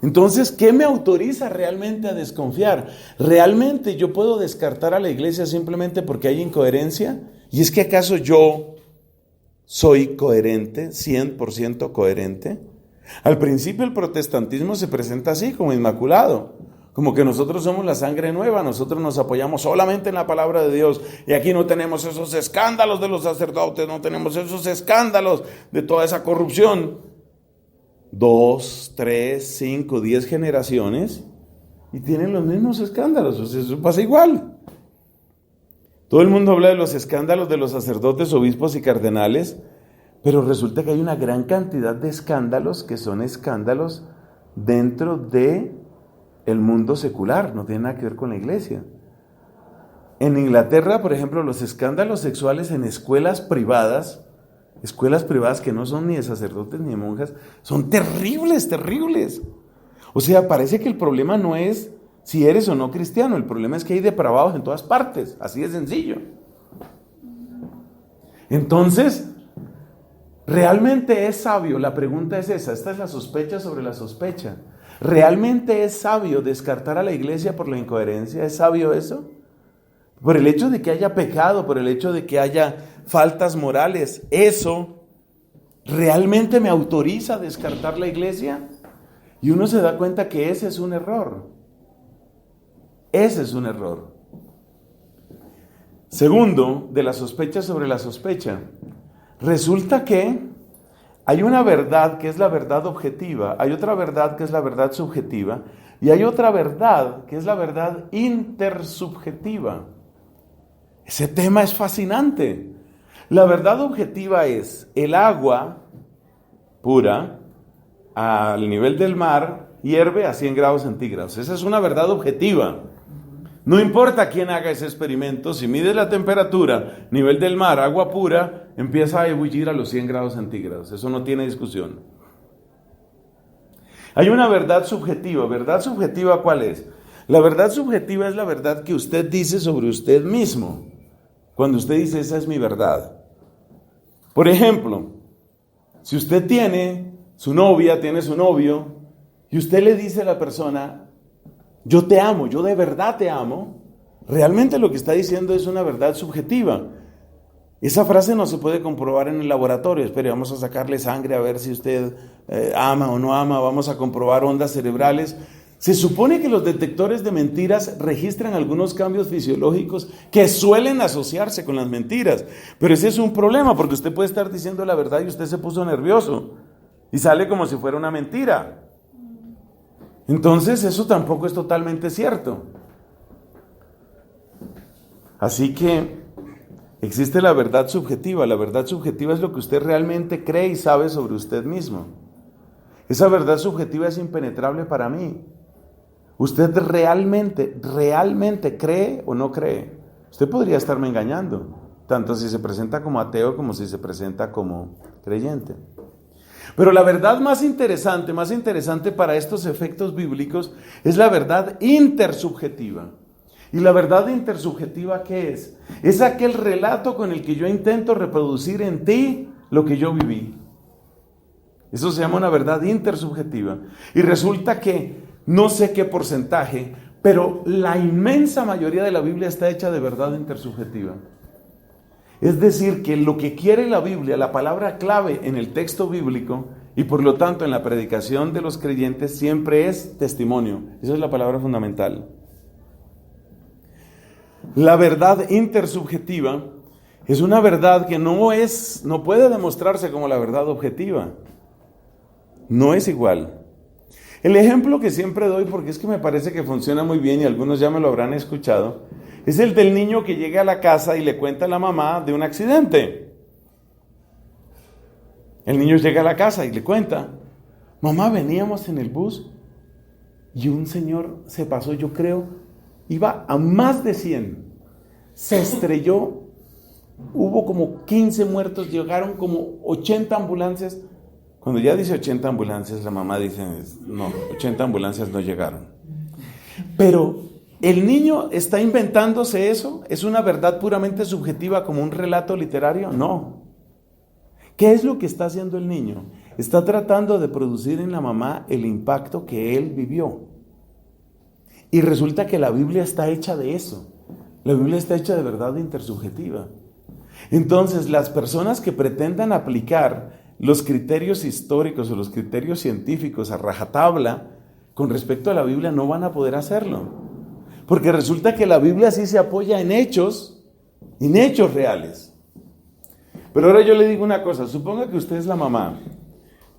Entonces, ¿qué me autoriza realmente a desconfiar? ¿Realmente yo puedo descartar a la iglesia simplemente porque hay incoherencia? ¿Y es que acaso yo soy coherente, 100% coherente? Al principio el protestantismo se presenta así, como inmaculado. Como que nosotros somos la sangre nueva, nosotros nos apoyamos solamente en la palabra de Dios y aquí no tenemos esos escándalos de los sacerdotes, no tenemos esos escándalos de toda esa corrupción. 2, 3, 5, 10 generaciones y tienen los mismos escándalos, o sea, eso pasa igual. Todo el mundo habla de los escándalos de los sacerdotes, obispos y cardenales, pero resulta que hay una gran cantidad de escándalos que son escándalos dentro de el mundo secular, no tiene nada que ver con la iglesia. En Inglaterra, por ejemplo, los escándalos sexuales en escuelas privadas que no son ni de sacerdotes ni de monjas, son terribles, terribles. O sea, parece que el problema no es si eres o no cristiano, el problema es que hay depravados en todas partes, así de sencillo. Entonces, ¿realmente es sabio? La pregunta es esa, esta es la sospecha sobre la sospecha. ¿Realmente es sabio descartar a la iglesia por la incoherencia? ¿Es sabio eso? Por el hecho de que haya pecado, por el hecho de que haya faltas morales, ¿eso realmente me autoriza a descartar la iglesia? Y uno se da cuenta que ese es un error. Ese es un error. Segundo, de la sospecha sobre la sospecha. Resulta que hay una verdad que es la verdad objetiva, hay otra verdad que es la verdad subjetiva, y hay otra verdad que es la verdad intersubjetiva. Ese tema es fascinante. La verdad objetiva es el agua pura al nivel del mar hierve a 100 grados centígrados. Esa es una verdad objetiva. No importa quién haga ese experimento, si mides la temperatura, nivel del mar, agua pura, empieza a ebullir a los 100 grados centígrados. Eso no tiene discusión. Hay una verdad subjetiva. ¿Verdad subjetiva cuál es? La verdad subjetiva es la verdad que usted dice sobre usted mismo. Cuando usted dice, esa es mi verdad. Por ejemplo, si usted tiene su novia, tiene su novio, y usted le dice a la persona, yo te amo, yo de verdad te amo, realmente lo que está diciendo es una verdad subjetiva. Esa frase no se puede comprobar en el laboratorio. Espere, vamos a sacarle sangre a ver si usted ama o no ama, vamos a comprobar ondas cerebrales. Se supone que los detectores de mentiras registran algunos cambios fisiológicos que suelen asociarse con las mentiras, pero ese es un problema porque usted puede estar diciendo la verdad y usted se puso nervioso y sale como si fuera una mentira. Entonces eso tampoco es totalmente cierto. Así que existe la verdad subjetiva. La verdad subjetiva es lo que usted realmente cree y sabe sobre usted mismo. Esa verdad subjetiva es impenetrable para mí. ¿Usted realmente cree o no cree? Usted podría estarme engañando, tanto si se presenta como ateo como si se presenta como creyente. Pero la verdad más interesante para estos efectos bíblicos es la verdad intersubjetiva. ¿Y la verdad intersubjetiva qué es? Es aquel relato con el que yo intento reproducir en ti lo que yo viví. Eso se llama una verdad intersubjetiva. Y resulta que no sé qué porcentaje, pero la inmensa mayoría de la Biblia está hecha de verdad intersubjetiva. Es decir, que lo que quiere la Biblia, la palabra clave en el texto bíblico y por lo tanto en la predicación de los creyentes siempre es testimonio. Esa es la palabra fundamental. La verdad intersubjetiva es una verdad que no puede demostrarse como la verdad objetiva. No es igual. El ejemplo que siempre doy, porque es que me parece que funciona muy bien y algunos ya me lo habrán escuchado, es el del niño que llega a la casa y le cuenta a la mamá de un accidente. El niño llega a la casa y le cuenta: mamá, veníamos en el bus y un señor se pasó, yo creo, iba a más de 100. Se estrelló, hubo como 15 muertos, llegaron como 80 ambulancias. Cuando ya dice 80 ambulancias, la mamá dice: no, 80 ambulancias no llegaron. Pero el niño está inventándose eso. ¿Es una verdad puramente subjetiva como un relato literario? No. ¿Qué es lo que está haciendo el niño? Está tratando de producir en la mamá el impacto que él vivió. Y resulta que la Biblia está hecha de eso. La Biblia está hecha de verdad intersubjetiva. Entonces, las personas que pretendan aplicar los criterios históricos o los criterios científicos a rajatabla con respecto a la Biblia no van a poder hacerlo. Porque resulta que la Biblia sí se apoya en hechos reales. Pero ahora yo le digo una cosa: suponga que usted es la mamá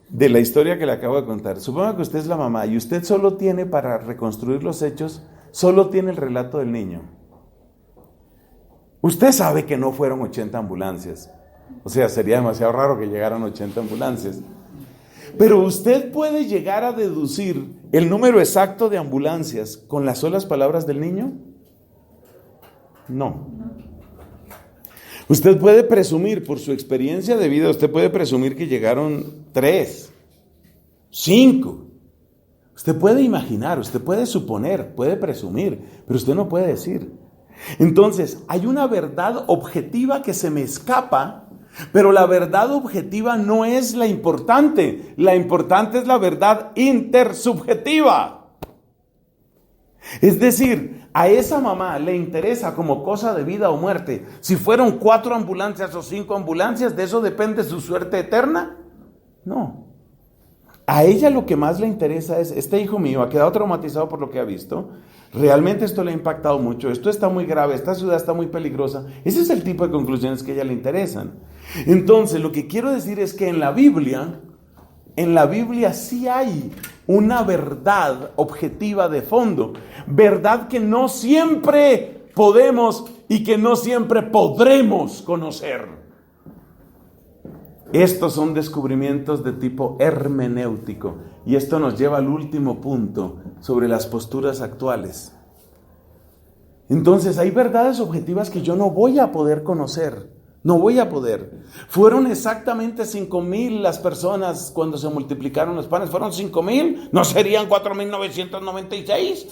de la historia que le acabo de contar. Suponga que usted es la mamá y usted solo tiene para reconstruir los hechos, solo tiene el relato del niño. Usted sabe que no fueron 80 ambulancias. O sea, sería demasiado raro que llegaran 80 ambulancias. Pero usted puede llegar a deducir el número exacto de ambulancias con las solas palabras del niño. No. Usted puede presumir, por su experiencia de vida, usted puede presumir que llegaron 3, 5. Usted puede imaginar, usted puede suponer, puede presumir, pero usted no puede decir. Entonces, hay una verdad objetiva que se me escapa, pero la verdad objetiva no es la importante. La importante es la verdad intersubjetiva. Es decir, a esa mamá le interesa como cosa de vida o muerte si fueron 4 ambulancias o 5 ambulancias. ¿De eso depende su suerte eterna? No. A ella lo que más le interesa es: este hijo mío ha quedado traumatizado por lo que ha visto. Realmente esto le ha impactado mucho. Esto está muy grave. Esta ciudad está muy peligrosa. Ese es el tipo de conclusiones que a ella le interesan. Entonces, lo que quiero decir es que en la Biblia sí hay una verdad objetiva de fondo. Verdad que no siempre podemos y que no siempre podremos conocer. Estos son descubrimientos de tipo hermenéutico. Y esto nos lleva al último punto sobre las posturas actuales. Entonces, hay verdades objetivas que yo no voy a poder conocer. No voy a poder. Fueron exactamente 5,000 las personas cuando se multiplicaron los panes. ¿Fueron 5,000? ¿No serían 4,996?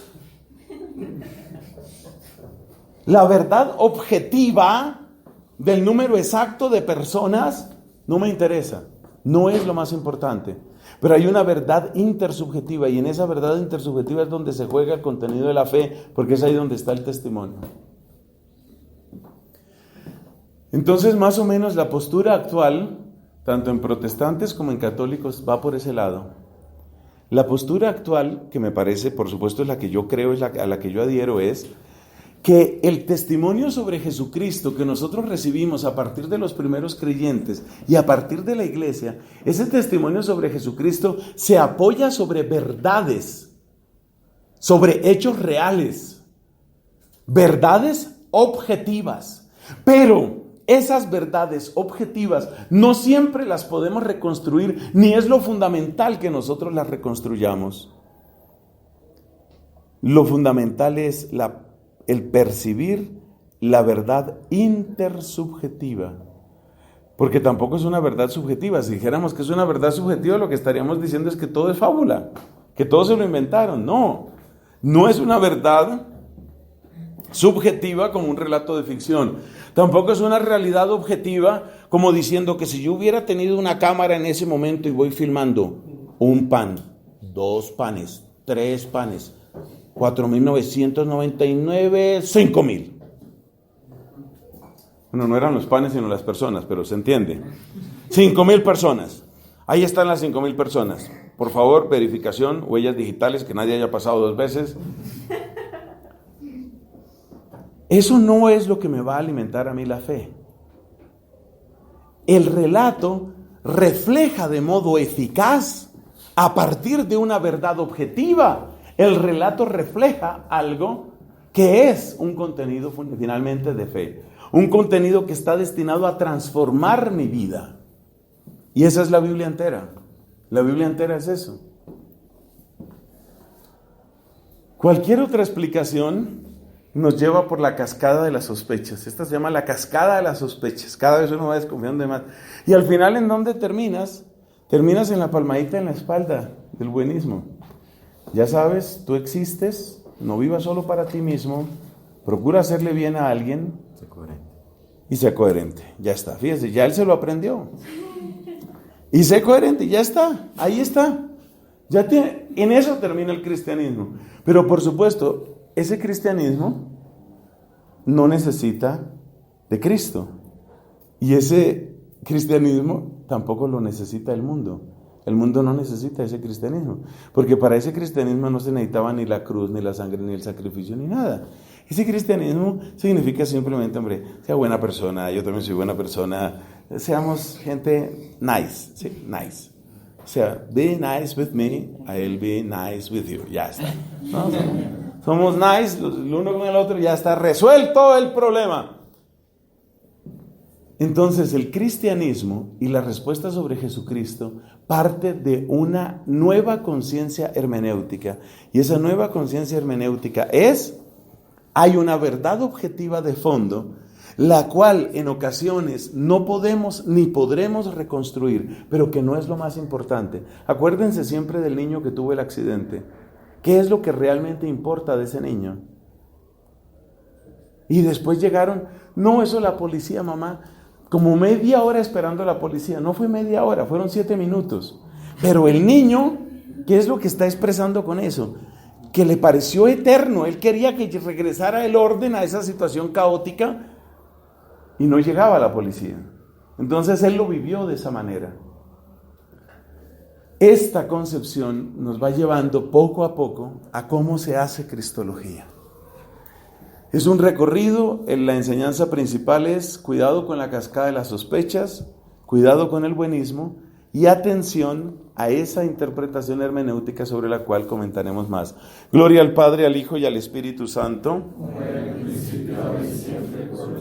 La verdad objetiva del número exacto de personas no me interesa, no es lo más importante. Pero hay una verdad intersubjetiva, y en esa verdad intersubjetiva es donde se juega el contenido de la fe, porque es ahí donde está el testimonio. Entonces, más o menos la postura actual, tanto en protestantes como en católicos, va por ese lado. La postura actual, que me parece, por supuesto, es la que yo creo, a la que yo adhiero, es que el testimonio sobre Jesucristo que nosotros recibimos a partir de los primeros creyentes y a partir de la iglesia, ese testimonio sobre Jesucristo se apoya sobre verdades, sobre hechos reales, verdades objetivas. Pero esas verdades objetivas no siempre las podemos reconstruir, ni es lo fundamental que nosotros las reconstruyamos. Lo fundamental es el percibir la verdad intersubjetiva. Porque tampoco es una verdad subjetiva. Si dijéramos que es una verdad subjetiva, lo que estaríamos diciendo es que todo es fábula, que todo se lo inventaron. No es una verdad subjetiva como un relato de ficción. Tampoco es una realidad objetiva como diciendo que si yo hubiera tenido una cámara en ese momento y voy filmando un pan, 2 panes, 3 panes, 4.999, 5.000. Bueno, no eran los panes sino las personas, pero se entiende. 5.000 personas. Ahí están las 5.000 personas. Por favor, verificación, huellas digitales, que nadie haya pasado 2 veces. Eso no es lo que me va a alimentar a mí la fe. El relato refleja de modo eficaz a partir de una verdad objetiva. El relato refleja algo que es un contenido finalmente de fe. Un contenido que está destinado a transformar mi vida. Y esa es la Biblia entera. La Biblia entera es eso. Cualquier otra explicación nos lleva por la cascada de las sospechas. Esta se llama la cascada de las sospechas. Cada vez uno va desconfiando de más. Y al final, ¿en dónde terminas? Terminas en la palmadita en la espalda del buenismo. Ya sabes, tú existes, no vivas solo para ti mismo, procura hacerle bien a alguien. Sé coherente. Y sé coherente. Ya está. Fíjese, ya él se lo aprendió. Y sé coherente, ya está. Ahí está. En eso termina el cristianismo. Pero por supuesto, ese cristianismo no necesita de Cristo. Y ese cristianismo tampoco lo necesita el mundo. El mundo no necesita ese cristianismo. Porque para ese cristianismo no se necesitaba ni la cruz, ni la sangre, ni el sacrificio, ni nada. Ese cristianismo significa simplemente, hombre, sea buena persona, yo también soy buena persona, seamos gente nice, sí, nice. O sea, be nice with me, I'll be nice with you. Ya está. ¿No? Somos nice, el uno con el otro, ya está resuelto el problema. Entonces, el cristianismo y la respuesta sobre Jesucristo parte de una nueva conciencia hermenéutica. Y esa nueva conciencia hermenéutica hay una verdad objetiva de fondo, la cual en ocasiones no podemos ni podremos reconstruir, pero que no es lo más importante. Acuérdense siempre del niño que tuvo el accidente. ¿Qué es lo que realmente importa de ese niño? Y después llegaron, no, eso la policía, mamá, como media hora esperando a la policía. No fue media hora, fueron 7 minutos. Pero el niño, ¿qué es lo que está expresando con eso? Que le pareció eterno. Él quería que regresara el orden a esa situación caótica y no llegaba la policía. Entonces él lo vivió de esa manera. Esta concepción nos va llevando poco a poco a cómo se hace cristología. Es un recorrido, la enseñanza principal es cuidado con la cascada de las sospechas, cuidado con el buenismo y atención a esa interpretación hermenéutica sobre la cual comentaremos más. Gloria al Padre, al Hijo y al Espíritu Santo. Como en el principio, ahora y siempre, por